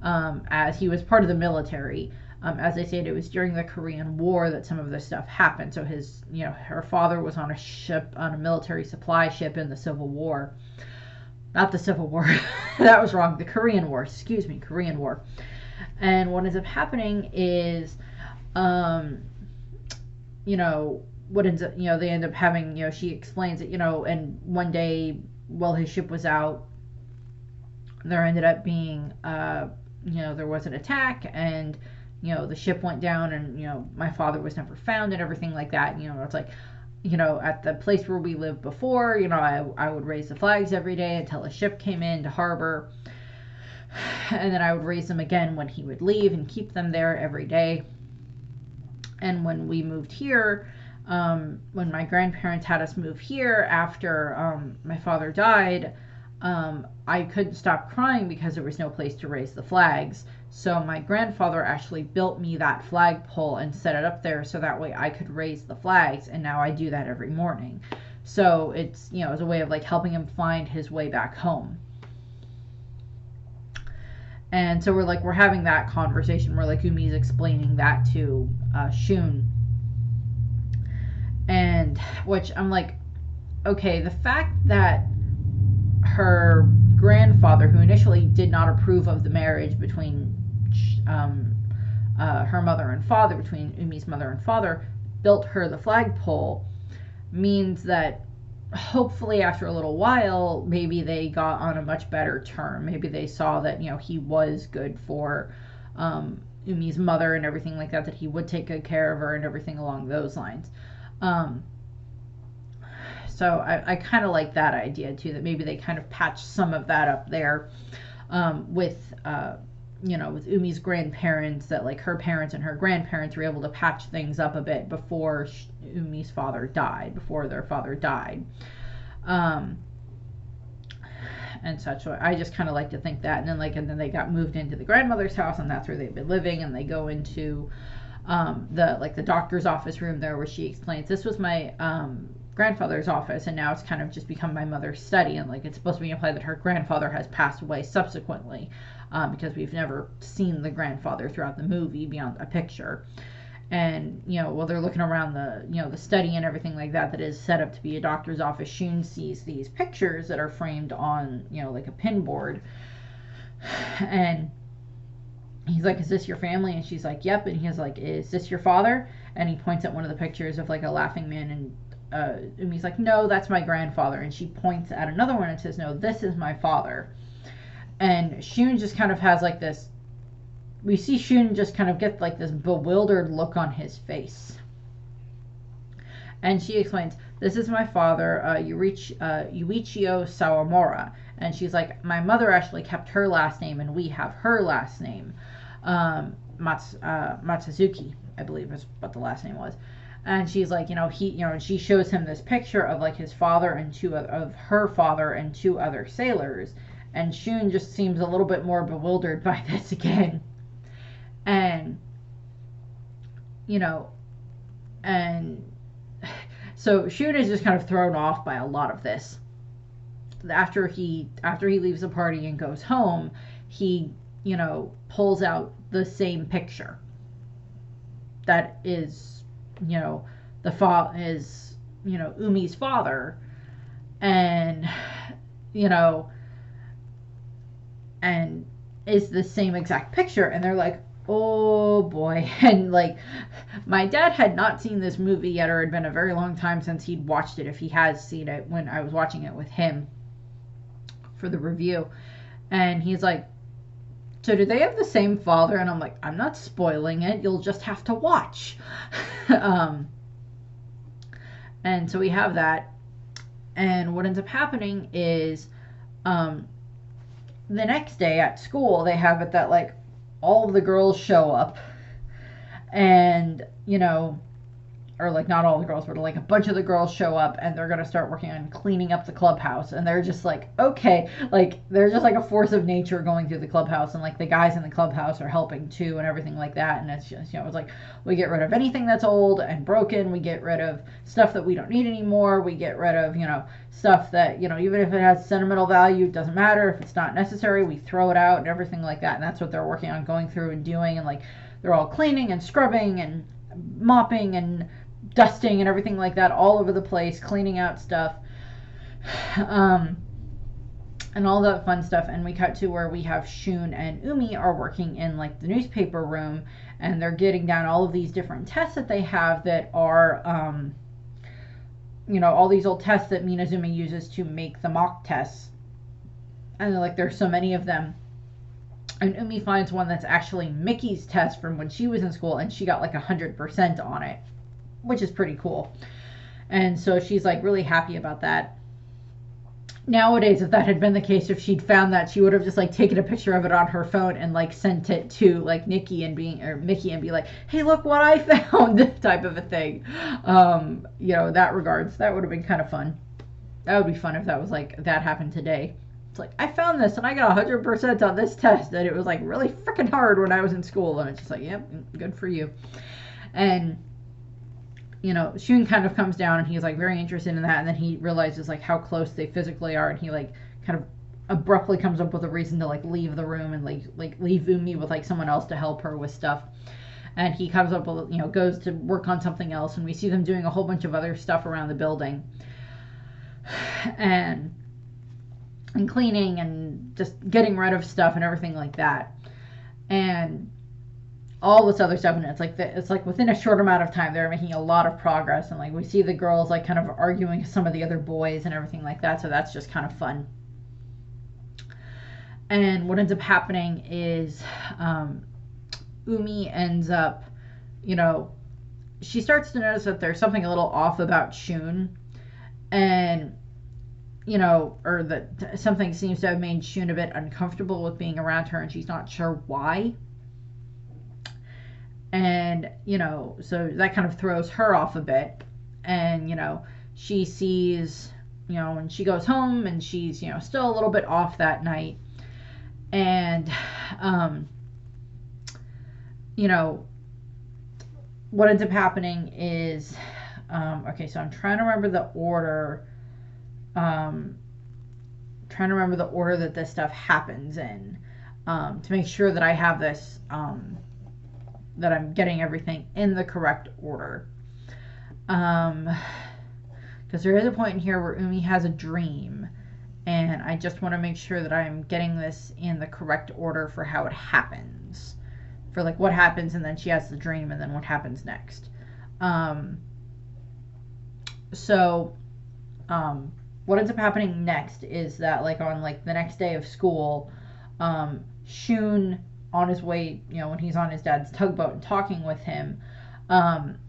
as he was part of the military. As I said, it was during the Korean War that some of this stuff happened. So her father was on a military supply ship in the Civil War. Not the Civil War. That was wrong. The Korean War. Excuse me, Korean War. And what ends up happening is, what ends up, they end up having, she explains it, and one day while his ship was out, there ended up being, there was an attack, and, the ship went down and, my father was never found and everything like that. It's like, at the place where we lived before, I would raise the flags every day until a ship came in to harbor. And then I would raise them again when he would leave and keep them there every day. And when we moved here, when my grandparents had us move here after my father died, I couldn't stop crying because there was no place to raise the flags. So my grandfather actually built me that flagpole and set it up there so that way I could raise the flags. And now I do that every morning. So it's, it's a way of like helping him find his way back home. And so we're having that conversation where like Umi's explaining that to Shun. And which I'm like, okay, the fact that her grandfather, who initially did not approve of the marriage between her mother and father, between Umi's mother and father, built her the flagpole, means that hopefully after a little while, maybe they got on a much better term. Maybe they saw that, he was good for Umi's mother and everything like that he would take good care of her and everything along those lines. So I kind of like that idea too, that maybe they kind of patched some of that up there with with Umi's grandparents, that like her parents and her grandparents were able to patch things up a bit before Umi's father died, before their father died. And such. So I just kind of like to think that. And then they got moved into the grandmother's house, and that's where they've been living, and they go into the doctor's office room there, where she explains, this was my grandfather's office, and now it's kind of just become my mother's study, and like it's supposed to be implied that her grandfather has passed away subsequently, because we've never seen the grandfather throughout the movie beyond a picture. And while they're looking around the study and everything like that is set up to be a doctor's office, Shun sees these pictures that are framed on like a pin board, and he's like, is this your family? And she's like, yep. And he's like, is this your father? And he points at one of the pictures of like a laughing man, and Umi's like, no, that's my grandfather. And she points at another one and says, no, this is my father. And Shun just kind of has like this, we see Shun just kind of get like this bewildered look on his face. And she explains, this is my father, Yuichio Sawamura. And she's like, my mother actually kept her last name, and we have her last name. Matsuzuki, I believe is what the last name was. And she's like, and she shows him this picture of like his father and of her father and two other sailors. And Shun just seems a little bit more bewildered by this again. And, and so Shun is just kind of thrown off by a lot of this. After he leaves the party and goes home, he, pulls out the same picture that is, is Umi's father, and and is the same exact picture. And they're like, oh boy. And like, my dad had not seen this movie yet, or it had been a very long time since he'd watched it, if he has seen it, when I was watching it with him for the review. And he's like, so do they have the same father? And I'm like, I'm not spoiling it, you'll just have to watch. And so we have that. And what ends up happening is the next day at school, they have it that like all of the girls show up, and or like not all the girls, but like a bunch of the girls show up, and they're going to start working on cleaning up the clubhouse. And they're just like, okay, like there's just like a force of nature going through the clubhouse, and like the guys in the clubhouse are helping too and everything like that. And it's just, it's like, we get rid of anything that's old and broken, we get rid of stuff that we don't need anymore, we get rid of stuff that even if it has sentimental value, it doesn't matter. If it's not necessary, we throw it out and everything like that. And that's what they're working on going through and doing. And like they're all cleaning and scrubbing and mopping and dusting and everything like that all over the place, cleaning out stuff, and all that fun stuff. And we cut to where we have Shun and Umi are working in like the newspaper room, and they're getting down all of these different tests that they have that are all these old tests that Minazumi uses to make the mock tests. And like there's so many of them, And Umi finds one that's actually Mickey's test from when she was in school, and she got like 100% on it, which is pretty cool. And so she's like really happy about that. Nowadays, if that had been the case, if she'd found that, she would have just like taken a picture of it on her phone and like sent it to like Nikki and being or Mickey and be like, "Hey, look what I found," type of a thing. That regards, that would have been kind of fun. That would be fun if that was like that happened today. It's like I found this and I got 100% on this test, and it was like really freaking hard when I was in school, and it's just like, yep, good for you. And Shun kind of comes down and he's like very interested in that, and then he realizes like how close they physically are, and he like kind of abruptly comes up with a reason to like leave the room and like leave Umi with like someone else to help her with stuff. And he comes up with, goes to work on something else, and we see them doing a whole bunch of other stuff around the building and cleaning and just getting rid of stuff and everything like that. And all this other stuff, and it's like within a short amount of time they're making a lot of progress, and like we see the girls like kind of arguing with some of the other boys and everything like that, so that's just kind of fun. And what ends up happening is Umi ends up, she starts to notice that there's something a little off about Shun, and or that something seems to have made Shun a bit uncomfortable with being around her, and she's not sure why. And so that kind of throws her off a bit. And she sees, when she goes home, and she's still a little bit off that night. And what ends up happening is okay, so I'm trying to remember the order that this stuff happens in, to make sure that I have this that I'm getting everything in the correct order. Because there is a point in here where Umi has a dream, and I just want to make sure that I'm getting this in the correct order for how it happens. For like what happens, and then she has the dream, and then what happens next. What ends up happening next is that like on like the next day of school, Shun, on his way, when he's on his dad's tugboat and talking with him,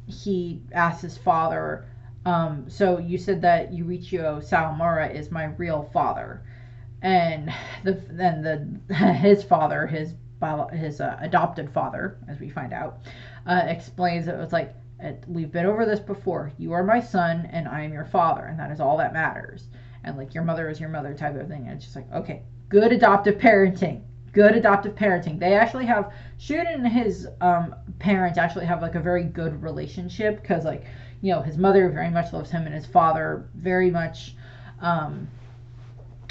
he asks his father, so you said that Yuichiro Sawamura is my real father. And his father, his adopted father, as we find out, explains that it was like, we've been over this before. You are my son, and I am your father, and that is all that matters. And like your mother is your mother, type of thing. And it's just like, okay, good adoptive parenting. They actually have, Shun and his parents actually have like a very good relationship, because like his mother very much loves him, and his father very much,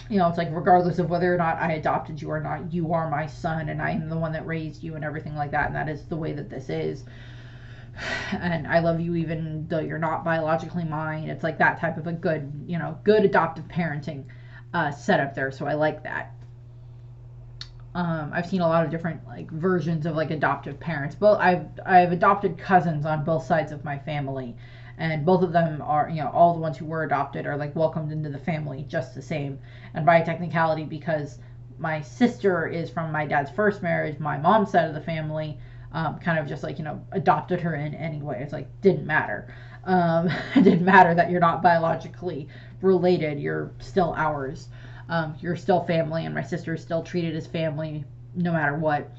it's like regardless of whether or not I adopted you or not, you are my son, and I am the one that raised you and everything like that, and that is the way that this is. And I love you even though you're not biologically mine. It's like that type of a good, good adoptive parenting setup there. So I like that. I've seen a lot of different like versions of like adoptive parents. But I've adopted cousins on both sides of my family, and both of them are, all the ones who were adopted are like welcomed into the family just the same. And by technicality, because my sister is from my dad's first marriage, my mom's side of the family kind of just like adopted her in anyway. It's like didn't matter. It didn't matter that you're not biologically related. You're still ours. You're still family, and my sister is still treated as family no matter what.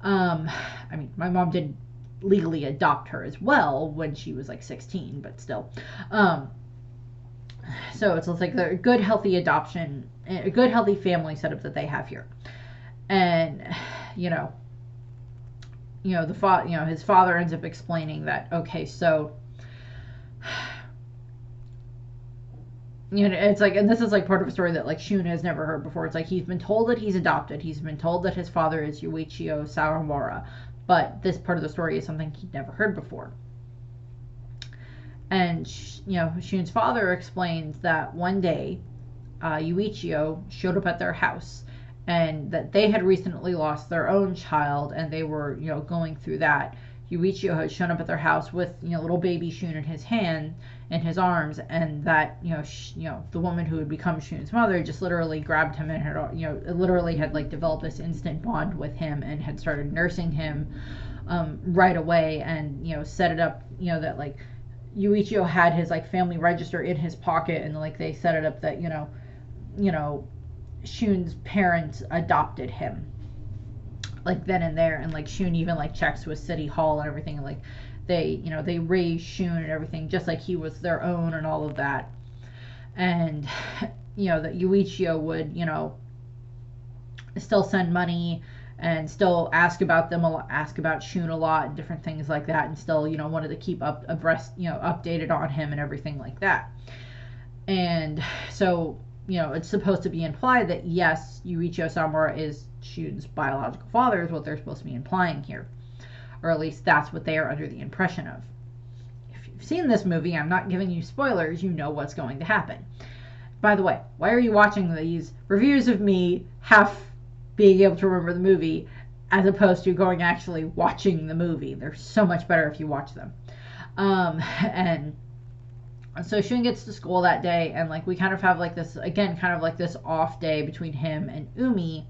I mean, my mom did legally adopt her as well when she was like 16, but still. So it's like a good, healthy adoption, a good, healthy family setup that they have here. And, his father ends up explaining that, okay, so it's like, and this is like part of a story that like Shun has never heard before. It's like he's been told that he's adopted. He's been told that his father is Yuichiro Sawamura, but this part of the story is something he'd never heard before. And Shun's father explains that one day Yuichiro showed up at their house, and that they had recently lost their own child, and they were going through that. Yuichiro had shown up at their house with, little baby Shun in his hand, in his arms, and that, the woman who would become Shun's mother just literally grabbed him and had, literally had like developed this instant bond with him and had started nursing him right away, and set it up, that like Yuichiro had his like family register in his pocket, and like they set it up that Shun's parents adopted him like then and there, and like Shun even like checks with City Hall and everything, and like they raised Shun and everything just like he was their own and all of that. And that Yuichiro would still send money and still ask about them a lot, ask about Shun a lot and different things like that, and still wanted to keep up abreast, updated on him and everything like that. And so it's supposed to be implied that yes, Yuichiro Sawamura is Shun's biological father, is what they're supposed to be implying here, or at least that's what they are under the impression of. If you've seen this movie, I'm not giving you spoilers, you know what's going to happen. By the way, why are you watching these reviews of me half being able to remember the movie as opposed to going actually watching the movie? They're so much better if you watch them. And so Shun gets to school that day, and like we kind of have like this, again, kind of like this off day between him and Umi.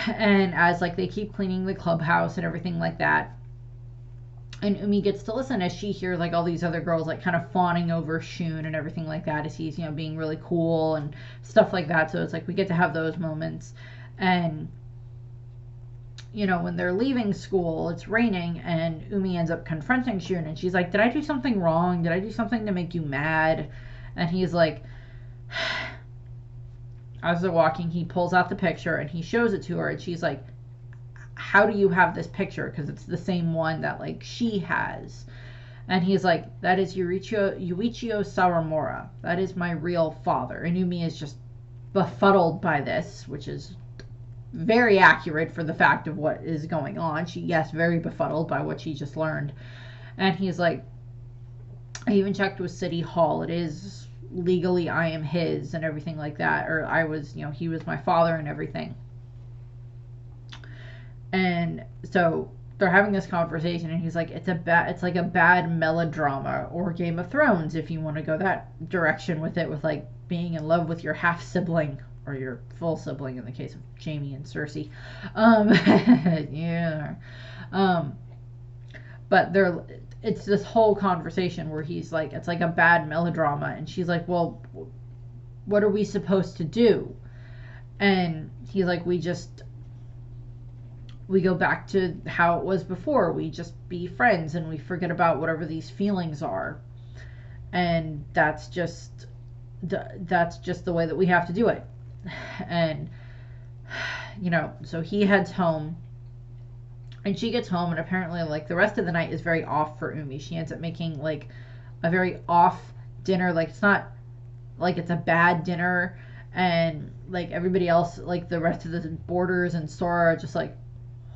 And as like they keep cleaning the clubhouse and everything like that, and Umi gets to listen as she hears like all these other girls like kind of fawning over Shun and everything like that, as he's being really cool and stuff like that. So it's like we get to have those moments. And when they're leaving school, it's raining, and Umi ends up confronting Shun, and she's like, did I do something wrong? Did I do something to make you mad? And he's like, as they're walking, he pulls out the picture and he shows it to her, and she's like, how do you have this picture? Because it's the same one that like she has. And he's like, that is Yuichiro Sawamura. That is my real father. And Umi is just befuddled by this, which is very accurate for the fact of what is going on. Very befuddled by what she just learned. And he's like, I even checked with City Hall. It is legally I am his and everything like that, or I was, he was my father and everything. And so they're having this conversation, and he's like, it's like a bad melodrama or Game of Thrones, if you want to go that direction with it, with like being in love with your half sibling or your full sibling in the case of Jaime and Cersei. Yeah. But it's this whole conversation where he's like, it's like a bad melodrama, and she's like, well, what are we supposed to do? And he's like, we go back to how it was before. We just be friends, and we forget about whatever these feelings are. And that's just the way that we have to do it. And so he heads home, and she gets home, and apparently like the rest of the night is very off for Umi. She ends up making like a very off dinner. Like it's not like it's a bad dinner, and like everybody else, like the rest of the boarders and Sora are just like,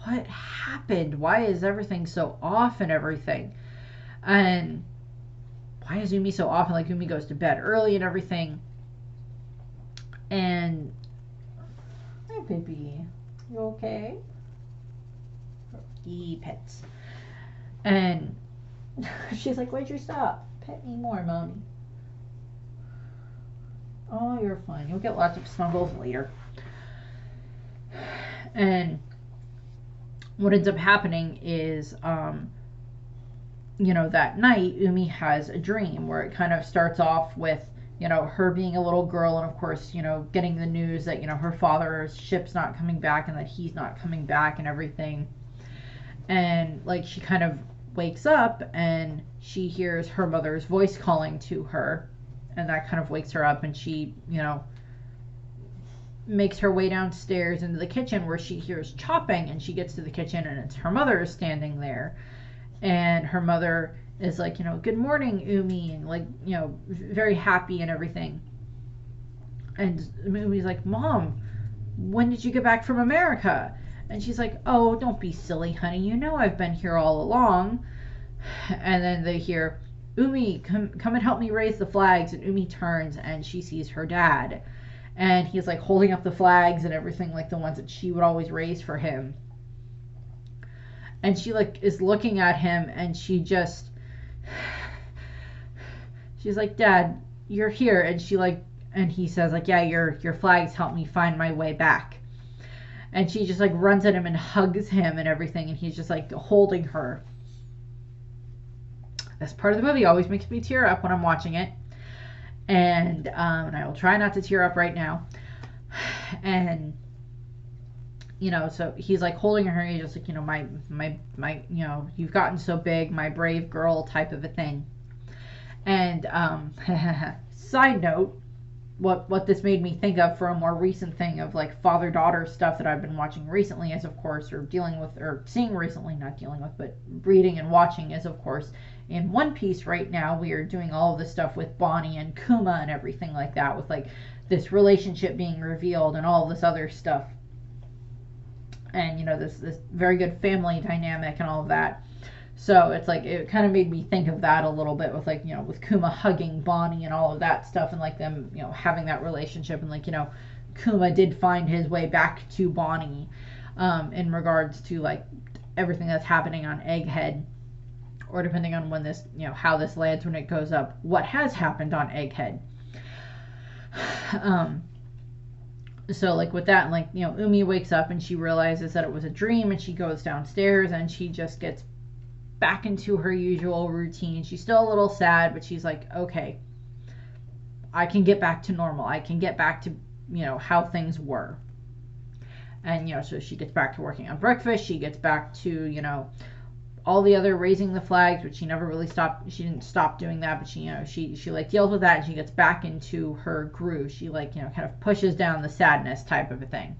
what happened? Why is everything so off and everything? And why is Umi so off? And like Umi goes to bed early and everything. And hi baby, you okay? Pets. And she's like, why'd you stop? Pet me more, mommy. Oh, you're fine. You'll get lots of snuggles later. And what ends up happening is, that night, Umi has a dream where it kind of starts off with, her being a little girl, and of course, getting the news that, her father's ship's not coming back and that he's not coming back and everything. And like she kind of wakes up and she hears her mother's voice calling to her, and that kind of wakes her up, and she makes her way downstairs into the kitchen where she hears chopping, and she gets to the kitchen and it's her mother standing there, and her mother is like, good morning, Umi, and like, very happy and everything. And Umi's like, Mom, when did you get back from America? And she's like, oh, don't be silly, honey. I've been here all along. And then they hear, Umi, come and help me raise the flags. And Umi turns and she sees her dad. And he's like holding up the flags and everything, like the ones that she would always raise for him. And she like is looking at him, and she's like, Dad, you're here. And she like, and he says like, yeah, your flags helped me find my way back. And she just like runs at him and hugs him and everything, and he's just like holding her. This part of the movie always makes me tear up when I'm watching it, and I will try not to tear up right now. And so he's like holding her, and he's just like, my you've gotten so big, my brave girl, type of a thing. And side note, what this made me think of for a more recent thing of like father-daughter stuff that I've been watching recently is, of course, or dealing with, or seeing recently, not dealing with, but reading and watching is, of course, in One Piece right now, we are doing all of this stuff with Bonnie and Kuma and everything like that, with like this relationship being revealed and all this other stuff. And, this very good family dynamic and all of that. So it's like, it kind of made me think of that a little bit with like, with Kuma hugging Bonnie and all of that stuff, and like them, having that relationship, and like, Kuma did find his way back to Bonnie, in regards to like everything that's happening on Egghead, or depending on when this, how this lands when it goes up, what has happened on Egghead. So like with that, and like, Umi wakes up and she realizes that it was a dream, and she goes downstairs and she just gets back into her usual routine. She's still a little sad, but she's like, okay, I can get back to normal. I can get back to, how things were. And, so she gets back to working on breakfast. She gets back to, all the other raising the flags, which she never really stopped. She didn't stop doing that, but she like deals with that, and she gets back into her groove. She like, kind of pushes down the sadness type of a thing.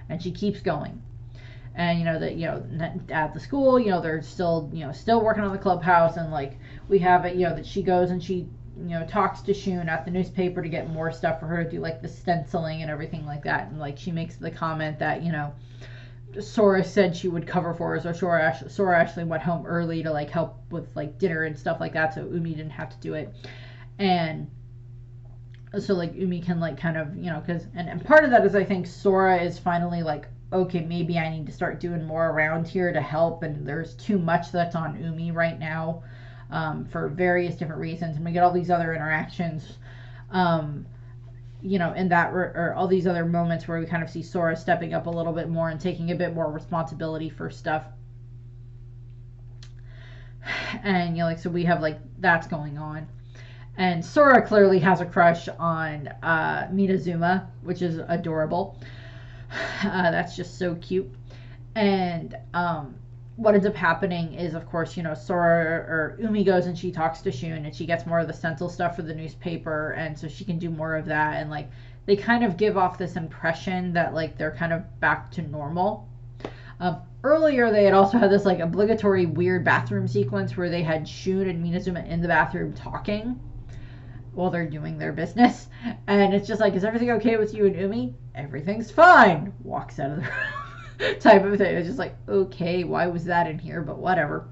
And she keeps going. And at the school, they're still working on the clubhouse, and like we have it, that she goes and she talks to Shun at the newspaper to get more stuff for her to do, like the stenciling and everything like that. And like she makes the comment that Sora said she would cover for her, so Sora actually went home early to like help with like dinner and stuff like that, so Umi didn't have to do it. And so like Umi can like kind of because and part of that is, I think Sora is finally like, okay, maybe I need to start doing more around here to help, and there's too much that's on Umi right now, for various different reasons, and we get all these other interactions, in that, or all these other moments where we kind of see Sora stepping up a little bit more and taking a bit more responsibility for stuff. And so we have like that's going on, and Sora clearly has a crush on Minazuma, which is adorable. That's just so cute. And what ends up happening is, of course, Sora or Umi goes and she talks to Shun, and she gets more of the stencil stuff for the newspaper, and so she can do more of that. And like they kind of give off this impression that like they're kind of back to normal. Earlier they had also had this like obligatory weird bathroom sequence where they had Shun and Minazuma in the bathroom talking while they're doing their business, and it's just like, is everything okay with you and Umi? Everything's fine. Walks out of the room type of thing. It's just like, okay, why was that in here? But whatever.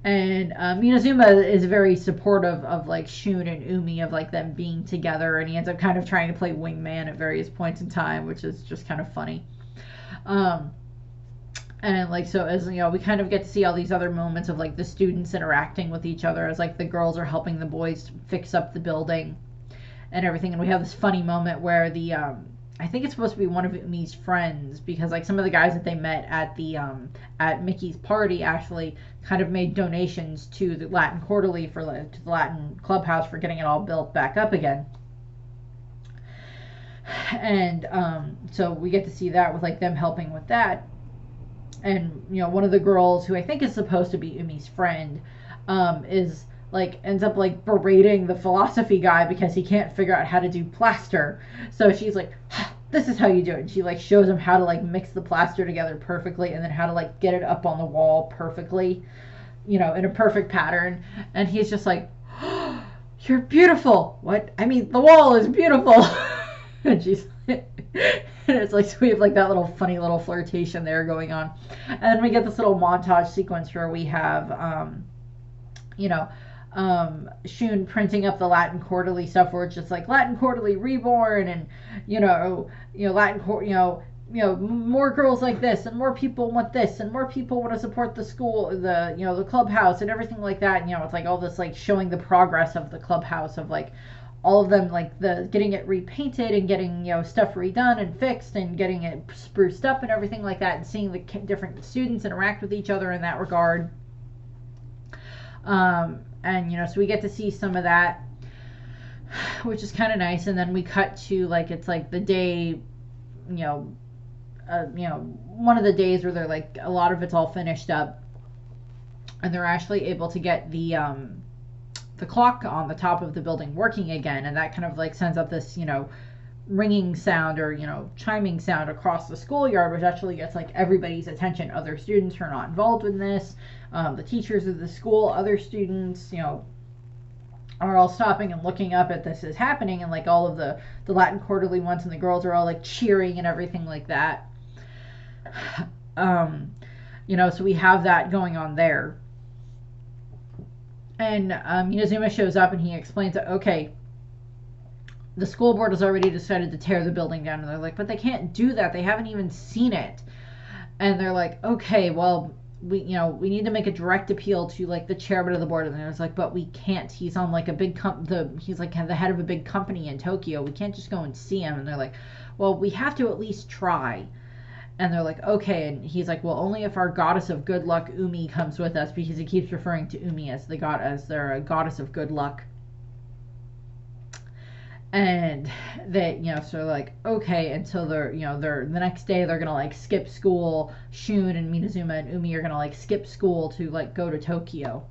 And Minazuma is very supportive of like Shun and Umi, of like them being together, and he ends up kind of trying to play wingman at various points in time, which is just kind of funny. And like, so as we kind of get to see all these other moments of like the students interacting with each other as like the girls are helping the boys fix up the building and everything. And we have this funny moment where the I think it's supposed to be one of Umi's friends, because like some of the guys that they met at the at Mickey's party actually kind of made donations to the Latin Quarterly, to the Latin Clubhouse, for getting it all built back up again. And so we get to see that with like them helping with that. And one of the girls, who I think is supposed to be Umi's friend, is like ends up like berating the philosophy guy because he can't figure out how to do plaster. So she's like, this is how you do it. And she like shows him how to like mix the plaster together perfectly, and then how to like get it up on the wall perfectly, in a perfect pattern. And he's just like, oh, you're beautiful. What? I mean, the wall is beautiful. And she's and it's like, so we have like that little funny little flirtation there going on. And then we get this little montage sequence where we have Shun printing up the Latin Quarterly stuff, where it's just like Latin Quarterly Reborn, and Latin more girls like this, and more people want this, and more people want to support the school, the clubhouse, and everything like that. And it's like all this, like, showing the progress of the clubhouse, of like all of them, like the getting it repainted and getting stuff redone and fixed and getting it spruced up and everything like that, and seeing the different students interact with each other in that regard. And so we get to see some of that, which is kind of nice. And then we cut to, like, it's like the day, one of the days where they're like, a lot of it's all finished up, and they're actually able to get the clock on the top of the building working again, and that kind of like sends up this ringing sound, or chiming sound across the schoolyard, which actually gets like everybody's attention. Other students who are not involved in this, the teachers of the school, other students, are all stopping and looking up at this is happening, and like all of the Latin Quarterly ones, and the girls are all like cheering and everything like that. So we have that going on there. And Inazuma shows up and he explains that, okay, the school board has already decided to tear the building down. And they're like, but they can't do that. They haven't even seen it. And they're like, okay, well, we need to make a direct appeal to like the chairman of the board. And there's like, but we can't. He's on like a big he's like the head of a big company in Tokyo. We can't just go and see him. And they're like, well, we have to at least try. And they're like, okay. And he's like, well, only if our goddess of good luck, Umi, comes with us, because he keeps referring to Umi as their goddess of good luck. And they, so they're like, okay. Until they're the next day they're gonna like skip school. Shun and Minazuma and Umi are gonna like skip school to like go to Tokyo,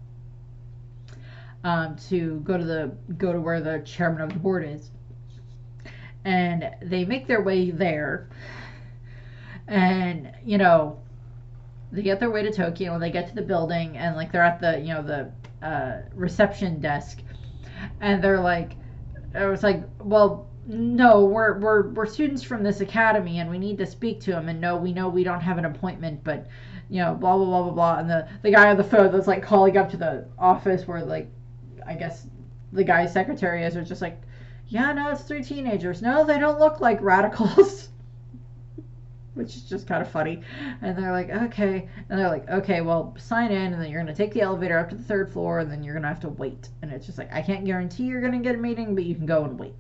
to go to where the chairman of the board is. And they make their way there. And they get their way to Tokyo, and they get to the building, and like they're at the reception desk, and they're like, I was like, well, no, we're students from this academy, and we need to speak to him. And no, we know we don't have an appointment, but blah blah blah blah blah. And the guy on the phone that's like calling up to the office where, like, I guess the guy's secretary is, are just like, yeah, no, it's 3 teenagers. No, they don't look like radicals. Which is just kind of funny. And they're like, okay. And they're like, okay, well, sign in, and then you're going to take the elevator up to the 3rd floor, and then you're going to have to wait. And it's just like, I can't guarantee you're going to get a meeting, but you can go and wait.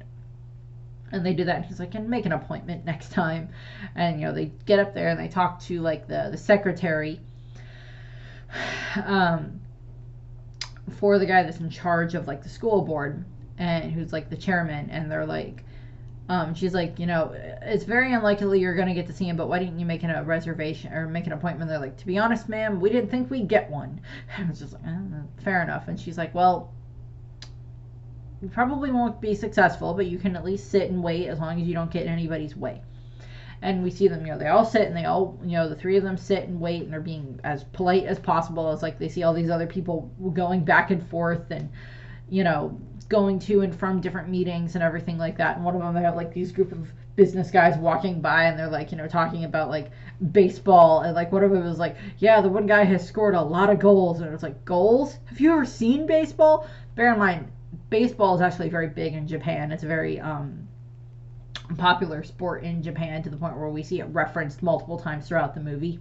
And they do that, and he's like, and make an appointment next time. And, they get up there, and they talk to, like, the secretary for the guy that's in charge of, like, the school board, and who's, like, the chairman. And they're like, she's like, it's very unlikely you're going to get to see him, but why didn't you make a reservation or make an appointment? They're like, to be honest, ma'am, we didn't think we'd get one. I was just like, fair enough. And she's like, well, you probably won't be successful, but you can at least sit and wait as long as you don't get in anybody's way. And we see them, they all sit, and they all, the 3 of them sit and wait, and they're being as polite as possible, as like they see all these other people going back and forth, and, going to and from different meetings and everything like that. And one of them, they have like these group of business guys walking by, and they're like, talking about like baseball, and like one of them was like, yeah, the one guy has scored a lot of goals. And it's like, goals? Have you ever seen baseball? Bear in mind, baseball is actually very big in Japan. It's a very popular sport in Japan, to the point where we see it referenced multiple times throughout the movie.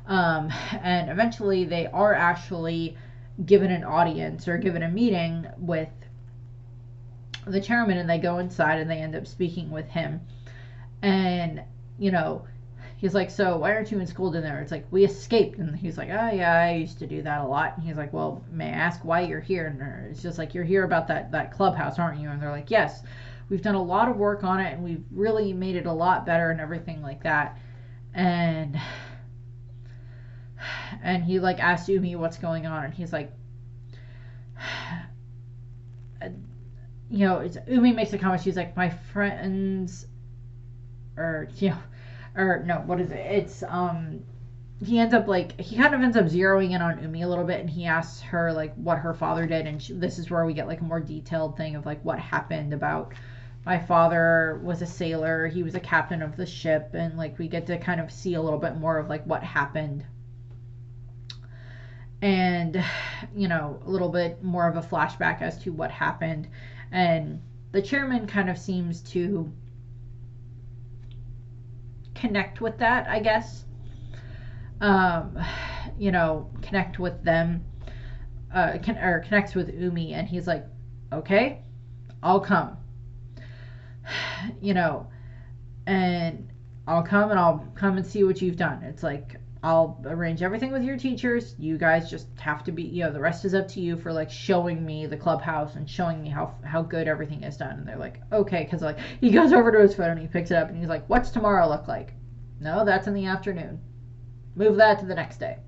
And eventually they are actually given an audience, or given a meeting with the chairman, and they go inside, and they end up speaking with him. And he's like, so why aren't you in school dinner? It's like, we escaped. And he's like, oh yeah, I used to do that a lot. And he's like, well, may I ask why you're here? And it's just like, you're here about that clubhouse, aren't you? And they're like, yes, we've done a lot of work on it, and we've really made it a lot better and everything like that. And he like asks Umi what's going on, and he's like, Umi makes a comment. She's like, my friends, or no, what is it? It's he kind of ends up zeroing in on Umi a little bit, and he asks her like what her father did, and this is where we get like a more detailed thing of like what happened. About, my father was a sailor, he was a captain of the ship, and like we get to kind of see a little bit more of like what happened. And a little bit more of a flashback as to what happened. And the chairman kind of seems to connect with that, I guess. Connect with them, or connects with Umi, and he's like, okay, I'll come, you know, and I'll come and see what you've done. It's like, I'll arrange everything with your teachers. You guys just have to be, the rest is up to you for like showing me the clubhouse and showing me how good everything is done. And they're like, okay, because like he goes over to his phone and he picks it up and he's like, what's tomorrow look like? No, that's in the afternoon. Move that to the next day.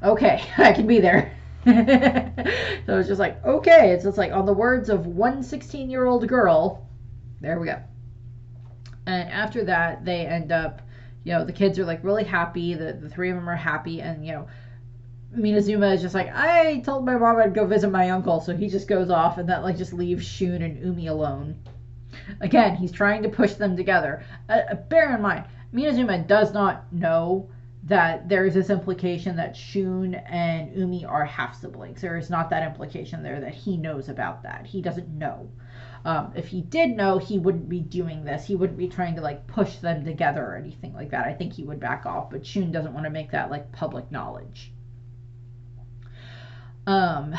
Okay, I can be there. So it's just like, okay, it's just like on the words of one 16-year-old girl. There we go. And after that, they end up, the kids are like really happy. The three of them are happy, and Minazuma is just like, I told my mom I'd go visit my uncle, so he just goes off, and that like just leaves Shun and Umi alone. Again, he's trying to push them together. Bear in mind, Minazuma does not know that there is this implication that Shun and Umi are half siblings. There is not that implication there that he knows about that. He doesn't know. If he did know, he wouldn't be doing this. He wouldn't be trying to like push them together or anything like that. I think he would back off, but Shun doesn't want to make that like public knowledge. And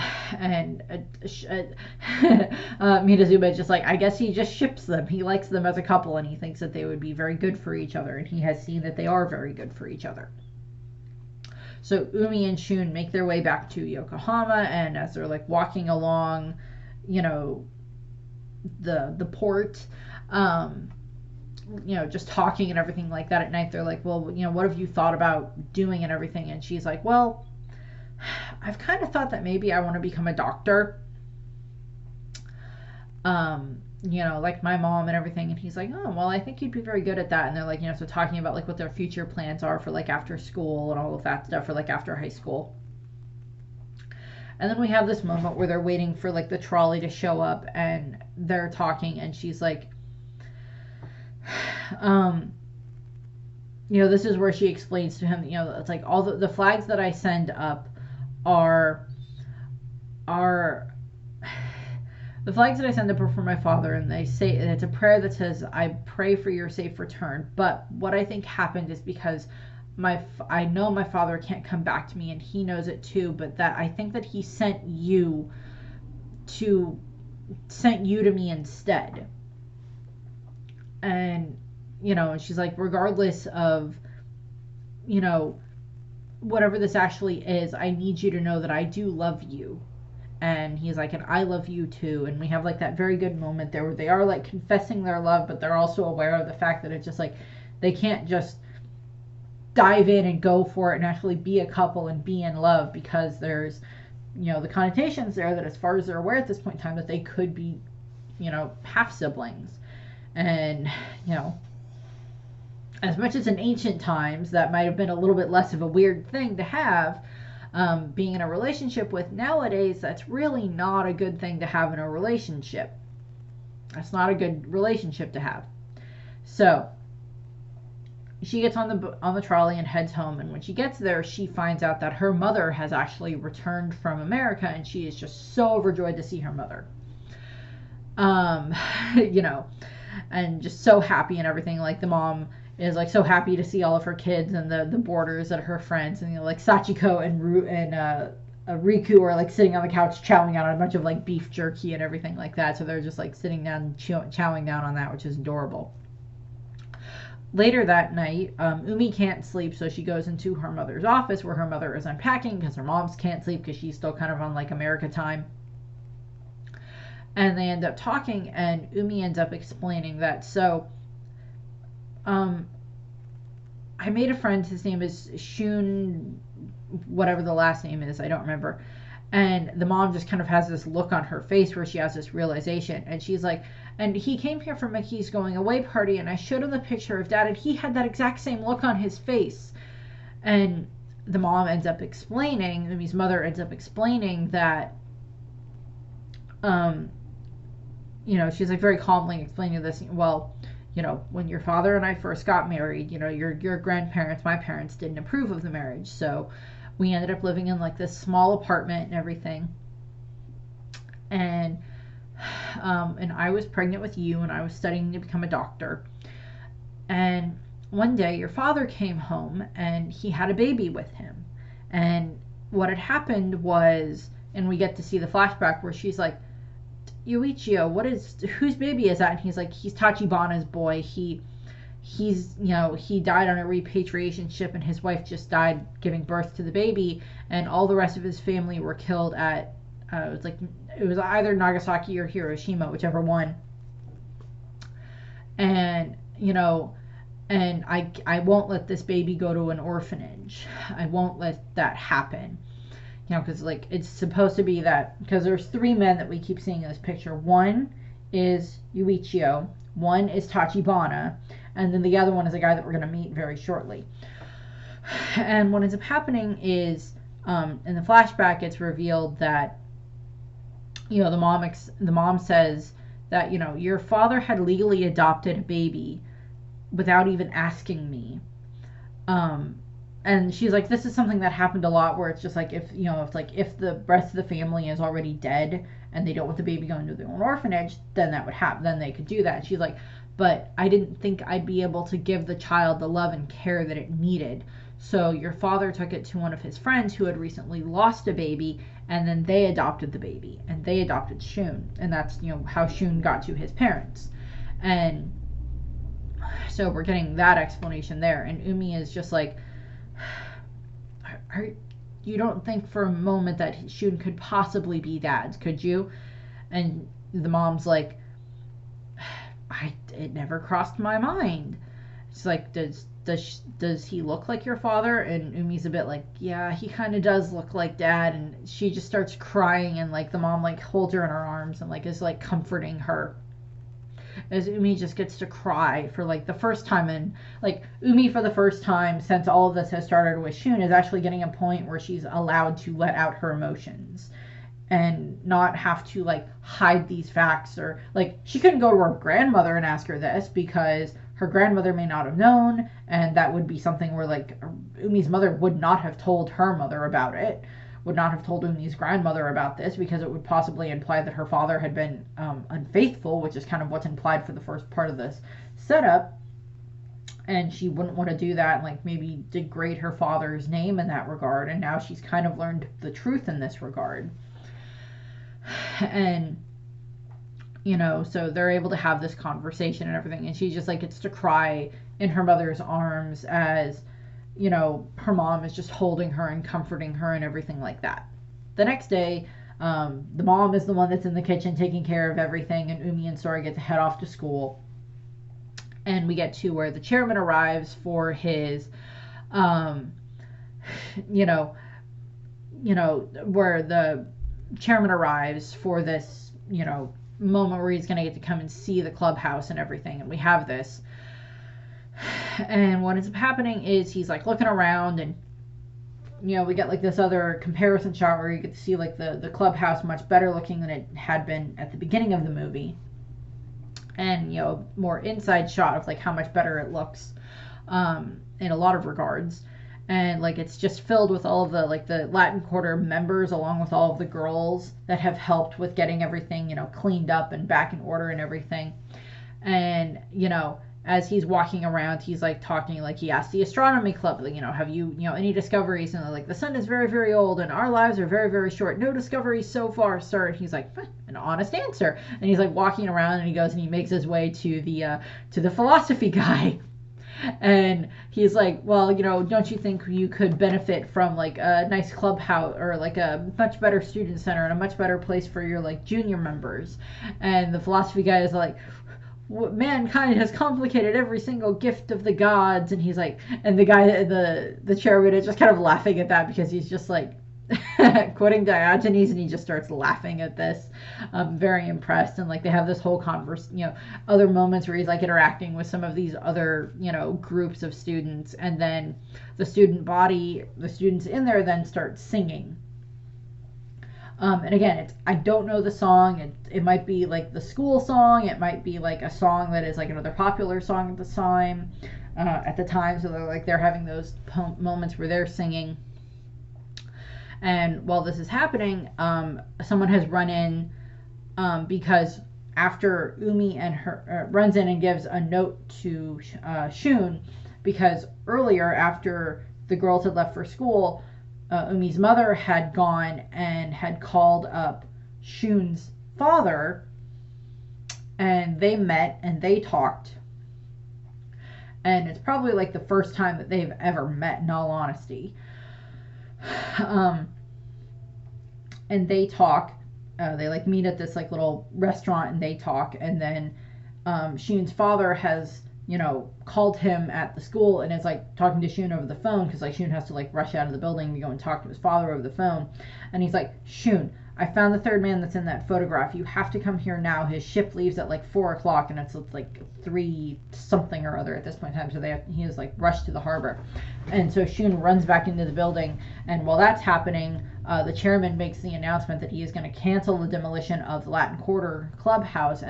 Minazuma is just like, I guess he just ships them. He likes them as a couple, and he thinks that they would be very good for each other, and he has seen that they are very good for each other. So Umi and Shun make their way back to Yokohama, and as they're like walking along, the port, just talking and everything like that at night, they're like, well, what have you thought about doing and everything? And she's like, well, I've kind of thought that maybe I want to become a doctor, like my mom and everything. And he's like, oh, well, I think you'd be very good at that. And they're like, so talking about like what their future plans are for like after school and all of that stuff, for like after high school. And then we have this moment where they're waiting for like the trolley to show up, and they're talking, and she's like, this is where she explains to him, it's like all the flags that I send up are the flags that I send up are for my father, and they say it's a prayer that says, I pray for your safe return. But what I think happened is because I know my father can't come back to me, and he knows it too, but that I think that he sent you to me instead. And and she's like, regardless of whatever this actually is, I need you to know that I do love you. And he's like, and I love you too. And we have like that very good moment there where they are like confessing their love, but they're also aware of the fact that it's just like they can't just dive in and go for it and actually be a couple and be in love, because there's the connotations there that as far as they're aware at this point in time that they could be half siblings. And as much as in ancient times that might have been a little bit less of a weird thing to have, being in a relationship with, nowadays that's really not a good thing to have in a relationship. That's not a good relationship to have. So she gets on the trolley and heads home, and when she gets there, she finds out that her mother has actually returned from America, and she is just so overjoyed to see her mother. And just so happy and everything. Like the mom is like so happy to see all of her kids, and the boarders that are her friends, and like Sachiko and Riku are like sitting on the couch chowing out on a bunch of like beef jerky and everything like that. So they're just like sitting down chowing down on that, which is adorable. Later that night, Umi can't sleep, so she goes into her mother's office where her mother is unpacking, because her mom's can't sleep because she's still kind of on like America time. And they end up talking, and Umi ends up explaining that, so I made a friend, his name is Shun, whatever the last name is, I don't remember. And the mom just kind of has this look on her face where she has this realization, and she's like, and he came here for Mickey's going away party, and I showed him the picture of Dad, and he had that exact same look on his face. And the mom ends up explaining, Umi's mother ends up explaining that, she's like very calmly explaining this, well, when your father and I first got married, your grandparents, my parents, didn't approve of the marriage, so we ended up living in like this small apartment and everything. And I was pregnant with you, and I was studying to become a doctor. And one day your father came home and he had a baby with him. And what had happened was, and we get to see the flashback where she's like, Yuichio, whose baby is that? And he's like, he's Tachibana's boy. He died on a repatriation ship, and his wife just died giving birth to the baby, and all the rest of his family were killed at it was either Nagasaki or Hiroshima, whichever one. And and I won't let this baby go to an orphanage. I won't let that happen. Because like it's supposed to be that, because there's three men that we keep seeing in this picture. One is Yuichio, one is Tachibana, and then the other one is a guy that we're going to meet very shortly. And what ends up happening is, in the flashback, it's revealed that the mom says that your father had legally adopted a baby without even asking me. And she's like, this is something that happened a lot, where it's just like, if the rest of the family is already dead and they don't want the baby going to their own orphanage, then that would happen. Then they could do that. And she's like, but I didn't think I'd be able to give the child the love and care that it needed. So your father took it to one of his friends who had recently lost a baby, and then they adopted the baby, and they adopted Shun. And that's, how Shun got to his parents. And so we're getting that explanation there. And Umi is just like, you don't think for a moment that Shun could possibly be Dad's, could you? And the mom's like, it never crossed my mind. It's like, does he look like your father? And Umi's a bit like, yeah, he kind of does look like Dad. And she just starts crying, and like the mom like holds her in her arms and like is like comforting her, as Umi just gets to cry for like the first time. And like Umi, for the first time since all of this has started with Shun, is actually getting a point where she's allowed to let out her emotions and not have to like hide these facts. Or like, she couldn't go to her grandmother and ask her this, because her grandmother may not have known, and that would be something where like Umi's mother would not have told her mother about it, would not have told Umi's grandmother about this, because it would possibly imply that her father had been unfaithful, which is kind of what's implied for the first part of this setup. And she wouldn't want to do that and like maybe degrade her father's name in that regard. And now she's kind of learned the truth in this regard. And so they're able to have this conversation and everything, and she just like gets to cry in her mother's arms as her mom is just holding her and comforting her and everything like that. The next day, the mom is the one that's in the kitchen taking care of everything, and Umi and Sora get to head off to school. And we get to where the chairman arrives for his, where the chairman arrives for this, moment where he's going to get to come and see the clubhouse and everything. And we have this. And what ends up happening is he's like looking around, and we get like this other comparison shot where you get to see like the clubhouse much better looking than it had been at the beginning of the movie, and more inside shot of like how much better it looks in a lot of regards. And like it's just filled with all of the like the Latin Quarter members, along with all of the girls that have helped with getting everything cleaned up and back in order and everything. And as he's walking around, he's like talking, like he asked the astronomy club, like, have you any discoveries? And they're like, the sun is very, very old and our lives are very, very short. No discoveries so far, sir. And he's like, an honest answer. And he's like walking around, and he goes and he makes his way to the philosophy guy. And he's like, well, don't you think you could benefit from like a nice clubhouse, or like a much better student center and a much better place for your like junior members? And the philosophy guy is like, mankind has complicated every single gift of the gods. And he's like, and the guy, the chairman, is just kind of laughing at that, because he's just like quoting Diogenes, and he just starts laughing at this. Very impressed. And like they have this whole other moments where he's like interacting with some of these other groups of students, and then the students in there then start singing. And again, I don't know the song. It might be like the school song. It might be like a song that is like another popular song at the time. So they're having those moments where they're singing. And while this is happening, someone has run in, because after Umi and her runs in and gives a note to Shun, because earlier, after the girls had left for school, Umi's mother had gone and had called up Shun's father, and they met and they talked. And it's probably like the first time that they've ever met, in all honesty. And they talk. They like meet at this like little restaurant and they talk. And then Shun's father has, called him at the school and is like talking to Shun over the phone, because like Shun has to like rush out of the building and go and talk to his father over the phone. And he's like, Shun, I found the third man that's in that photograph. You have to come here now. His ship leaves at like 4 o'clock, and it's like 3 something or other at this point in time. So he is like rushed to the harbor. And so Shun runs back into the building. And while that's happening, the chairman makes the announcement that he is going to cancel the demolition of the Latin Quarter clubhouse.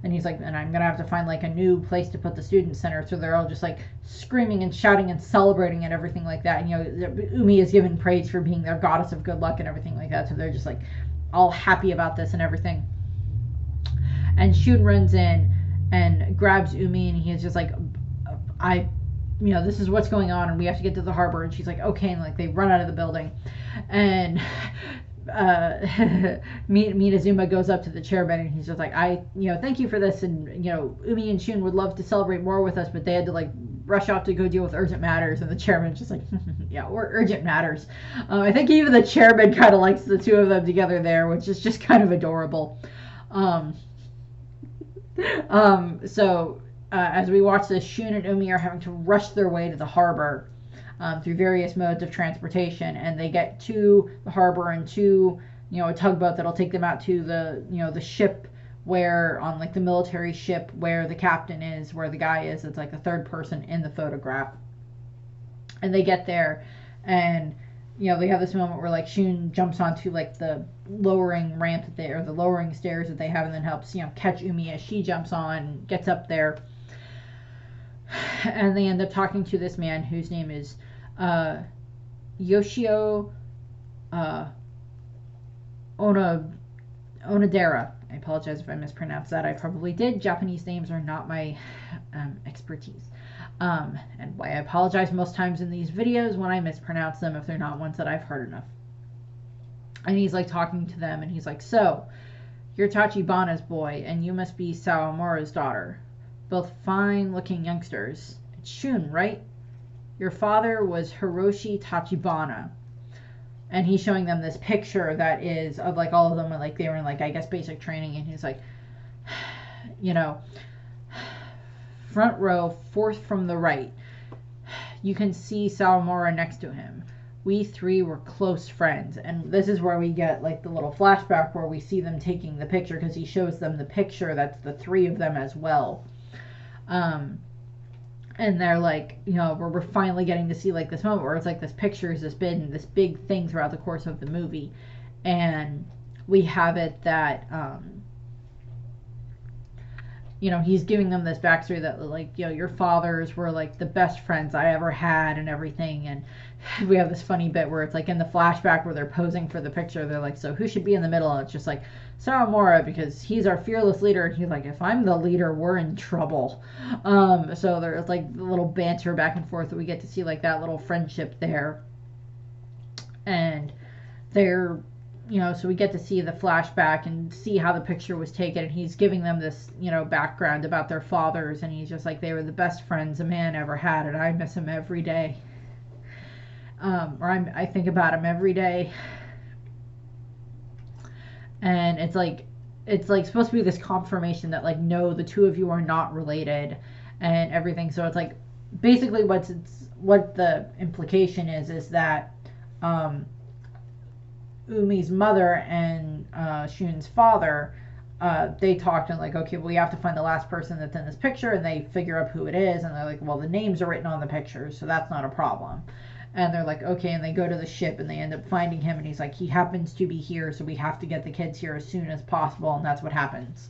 And he's like, and I'm going to have to find like a new place to put the student center. So they're all just like screaming and shouting and celebrating and everything like that. And, Umi is given praise for being their goddess of good luck and everything like that. So they're just like all happy about this and everything. And Shun runs in and grabs Umi, and he is just like, this is what's going on, and we have to get to the harbor. And she's like, okay. And like they run out of the building, and Minazuma goes up to the chairman, and he's just like, thank you for this, and Umi and Shun would love to celebrate more with us, but they had to like rush off to go deal with urgent matters. And the chairman's just like, yeah, or urgent matters. I think even the chairman kind of likes the two of them together there, which is just kind of adorable. So as we watch this, Shun and Umi are having to rush their way to the harbor through various modes of transportation, and they get to the harbor and to a tugboat that'll take them out to the ship, where on like the military ship where the captain is, where the guy is. It's like the third person in the photograph. And they get there, and they have this moment where like Shun jumps onto like the lowering ramp or the lowering stairs that they have, and then helps catch Umi as she jumps on, gets up there. And they end up talking to this man whose name is Yoshio Onodera. I apologize if I mispronounced that. I probably did. Japanese names are not my expertise. And why I apologize most times in these videos when I mispronounce them if they're not ones that I've heard enough. And he's like talking to them, and he's like, so, you're Tachibana's boy, and you must be Sawamura's daughter. Both fine-looking youngsters. It's Shun, right? Your father was Hiroshi Tachibana. And he's showing them this picture that is of like all of them, like they were in like, I guess, basic training. And he's like, front row, fourth from the right. You can see Sawamura next to him. We three were close friends. And this is where we get like the little flashback where we see them taking the picture, because he shows them the picture that's the three of them as well. And they're like, we're finally getting to see like this moment where it's like this picture has just been this big thing throughout the course of the movie. And we have it that, he's giving them this backstory that like, your fathers were like the best friends I ever had and everything. And we have this funny bit where it's like in the flashback where they're posing for the picture, they're like, so who should be in the middle? And it's just like Sawamura, because he's our fearless leader. And he's like, if I'm the leader, we're in trouble. So there's like a little banter back and forth that we get to see, like that little friendship there. And they're, so we get to see the flashback and see how the picture was taken. And he's giving them this, background about their fathers. And he's just like, they were the best friends a man ever had, and I miss him every day. I think about him every day. And it's like supposed to be this confirmation that like, no, the two of you are not related and everything. So it's like basically what the implication is that Umi's mother and Shun's father, they talked and like, okay, well, we have to find the last person that's in this picture, and they figure out who it is, and they're like, well, the names are written on the pictures, so that's not a problem. And they're like, okay, and they go to the ship, and they end up finding him, and he's like, he happens to be here, so we have to get the kids here as soon as possible, and that's what happens.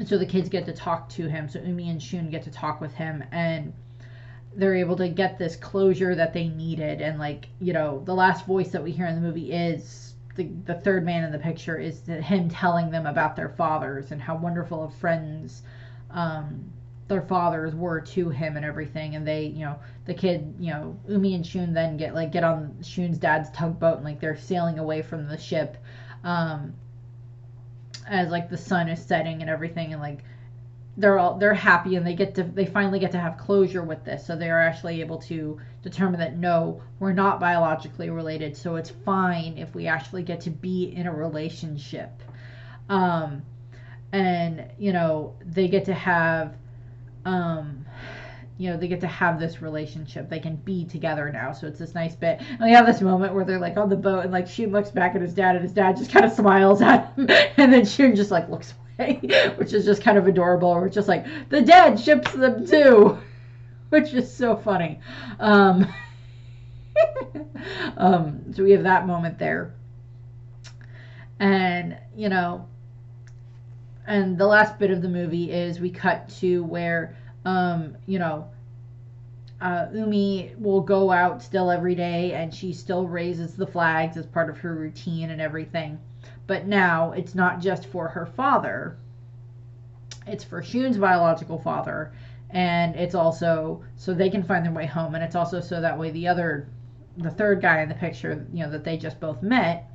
So the kids get to talk to him, so Umi and Shun get to talk with him, and they're able to get this closure that they needed. And like, the last voice that we hear in the movie is the third man in the picture, is him telling them about their fathers and how wonderful of friends their fathers were to him and everything. And they, the kid, Umi and Shun then get on Shun's dad's tugboat, and like they're sailing away from the ship, as like the sun is setting and everything, and like they're happy, and they finally get to have closure with this. So they're actually able to determine that no, we're not biologically related, so it's fine if we actually get to be in a relationship. And they get to have they get to have this relationship. They can be together now. So it's this nice bit. And we have this moment where they're like on the boat, and like Shun looks back at his dad, and his dad just kind of smiles at him, and then Shun just like looks away, which is just kind of adorable. Or it's just like the dad ships them too, which is so funny. So we have that moment there, and and the last bit of the movie is we cut to where Umi will go out still every day, and she still raises the flags as part of her routine and everything. But now it's not just for her father, it's for Shun's biological father, and it's also so they can find their way home, and it's also so that way the third guy in the picture, that they just both met,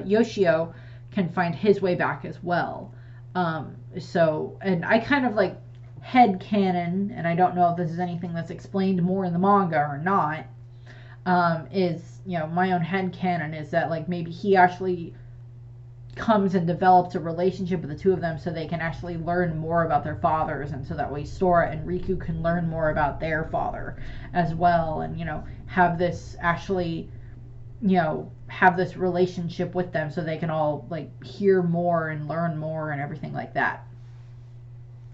Yoshio, can find his way back as well. And I kind of like head canon, and I don't know if this is anything that's explained more in the manga or not, is my own head canon is that like maybe he actually comes and develops a relationship with the two of them so they can actually learn more about their fathers, and so that way Sora and Riku can learn more about their father as well, and have this actually have this relationship with them so they can all like hear more and learn more and everything like that,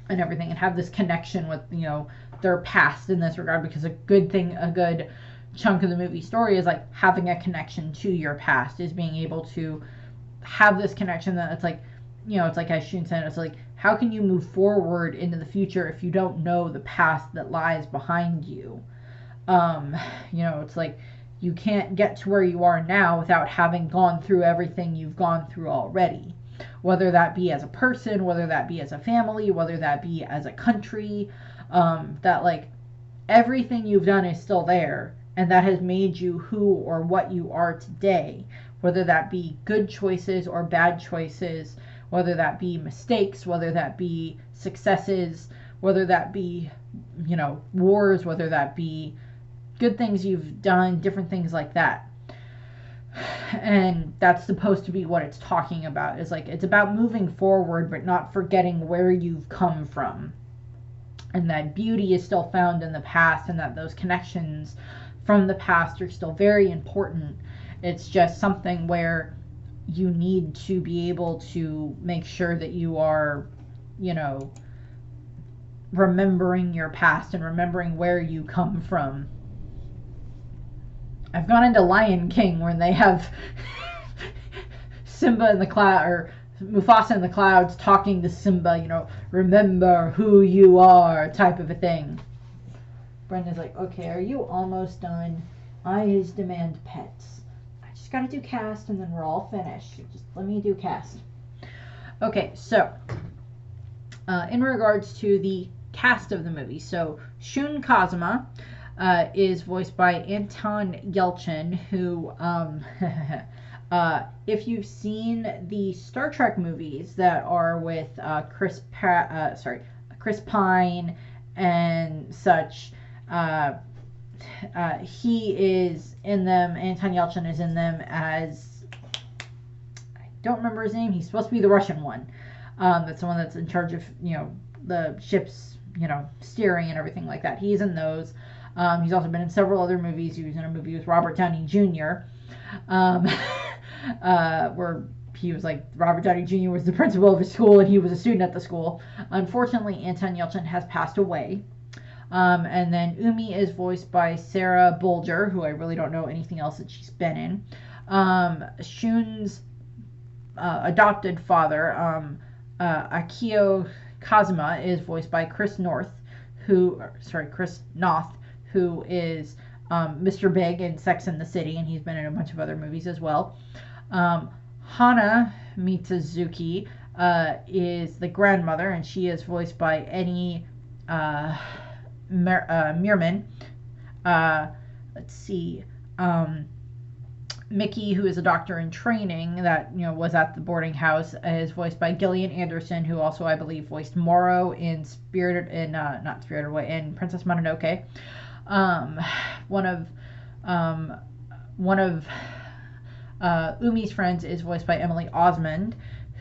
and have this connection with their past in this regard, because a good chunk of the movie story is like having a connection to your past, is being able to have this connection that it's like it's like, as Shun said, it's like, how can you move forward into the future if you don't know the past that lies behind you? It's like you can't get to where you are now without having gone through everything you've gone through already, whether that be as a person, whether that be as a family, whether that be as a country, that like everything you've done is still there, and that has made you who or what you are today, whether that be good choices or bad choices, whether that be mistakes, whether that be successes, whether that be wars, whether that be good things you've done, different things like that. And that's supposed to be what it's talking about, is like it's about moving forward but not forgetting where you've come from, and that beauty is still found in the past, and that those connections from the past are still very important. It's just something where you need to be able to make sure that you are remembering your past and remembering where you come from. I've gone into Lion King when they have Simba in the cloud, or Mufasa in the clouds talking to Simba, remember who you are, type of a thing. Brenda's like, okay, are you almost done? Eyes demand pets. I just gotta do cast and then we're all finished. Just let me do cast. Okay, so in regards to the cast of the movie, so Shun Kazuma is voiced by Anton Yelchin, who, if you've seen the Star Trek movies that are with Chris Pine and such, he is in them. Anton Yelchin is in them as, I don't remember his name. He's supposed to be the Russian one. That's the one that's in charge of the ship's steering and everything like that. He's in those. He's also been in several other movies. He was in a movie with Robert Downey Jr. Where he was like, Robert Downey Jr. was the principal of his school and he was a student at the school. Unfortunately, Anton Yelchin has passed away. And then Umi is voiced by Sarah Bolger, who I really don't know anything else that she's been in. Shun's adopted father, Akio Kazuma, is voiced by Chris Noth, who is Mr. Big in Sex and the City, and he's been in a bunch of other movies as well. Hana Mitazuki is the grandmother, and she is voiced by Eddie Meerman. Let's see. Mickey, who is a doctor in training that was at the boarding house, is voiced by Gillian Anderson, who also I believe voiced Moro in not Spirited Away, in Princess Mononoke. One of Umi's friends is voiced by Emily Osmond,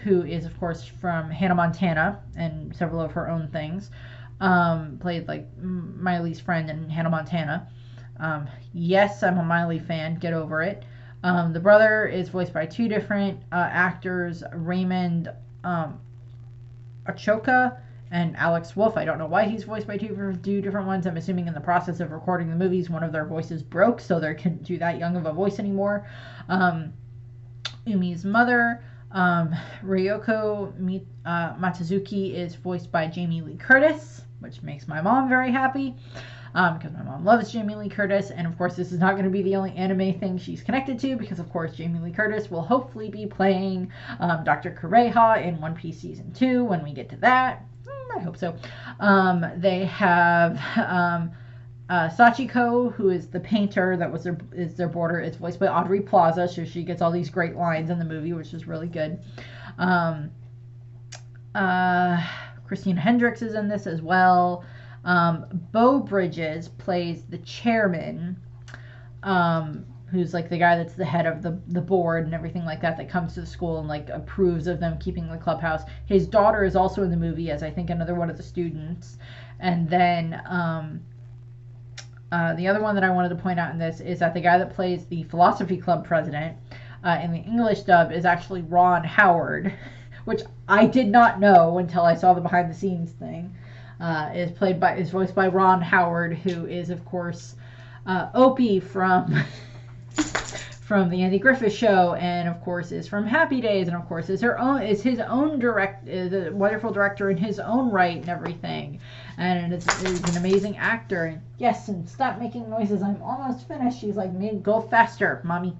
who is of course from Hannah Montana and several of her own things. Played like Miley's friend in Hannah Montana. Yes, I'm a Miley fan. Get over it. The brother is voiced by two different actors, Raymond Achoka and Alex Wolff. I don't know why he's voiced by two different ones. I'm assuming in the process of recording the movies, one of their voices broke, so they couldn't do that young of a voice anymore. Umi's mother, Ryoko Matazuki, is voiced by Jamie Lee Curtis, which makes my mom very happy. Because my mom loves Jamie Lee Curtis, and of course this is not going to be the only anime thing she's connected to, because of course Jamie Lee Curtis will hopefully be playing Dr. Kureha in One Piece Season 2 when we get to that. I hope so. They have Sachiko, who is the painter that is their boarder, is voiced by Audrey Plaza, so she gets all these great lines in the movie, which is really good. Christina Hendricks is in this as well. Beau Bridges plays the chairman, who's like the guy that's the head of the board and everything like that comes to the school and like approves of them keeping the clubhouse. His daughter is also in the movie as I think another one of the students. And then the other one that I wanted to point out in this is that the guy that plays the philosophy club president in the English dub is actually Ron Howard, which I did not know until I saw the behind the scenes thing. Is voiced by Ron Howard, who is of course Opie from the Andy Griffith Show, and of course is from Happy Days, and of course is his own the wonderful director in his own right and everything, and is an amazing actor. And yes, and stop making noises. I'm almost finished. She's like, go faster, mommy.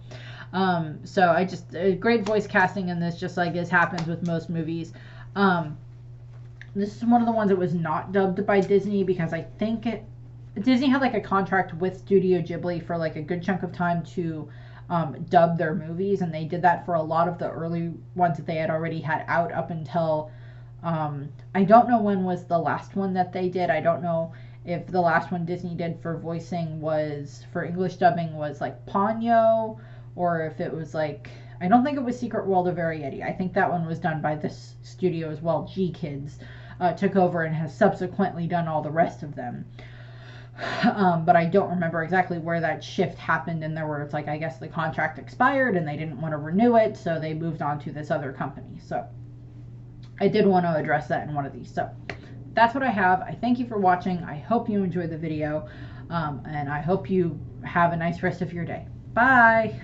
So I just great voice casting in this, just like this happens with most movies. This is one of the ones that was not dubbed by Disney, because I think Disney had like a contract with Studio Ghibli for like a good chunk of time to dub their movies, and they did that for a lot of the early ones that they had already had out up until I don't know when was the last one that they did. I don't know if the last one Disney did for voicing was for English dubbing was like Ponyo, or if it was like, I don't think it was Secret World of Arietti. I think that one was done by this studio as well. GKIDS took over and has subsequently done all the rest of them. But I don't remember exactly where that shift happened, and it's like, I guess the contract expired and they didn't want to renew it, so they moved on to this other company. So I did want to address that in one of these. So that's what I have. I thank you for watching. I hope you enjoyed the video, and I hope you have a nice rest of your day. Bye!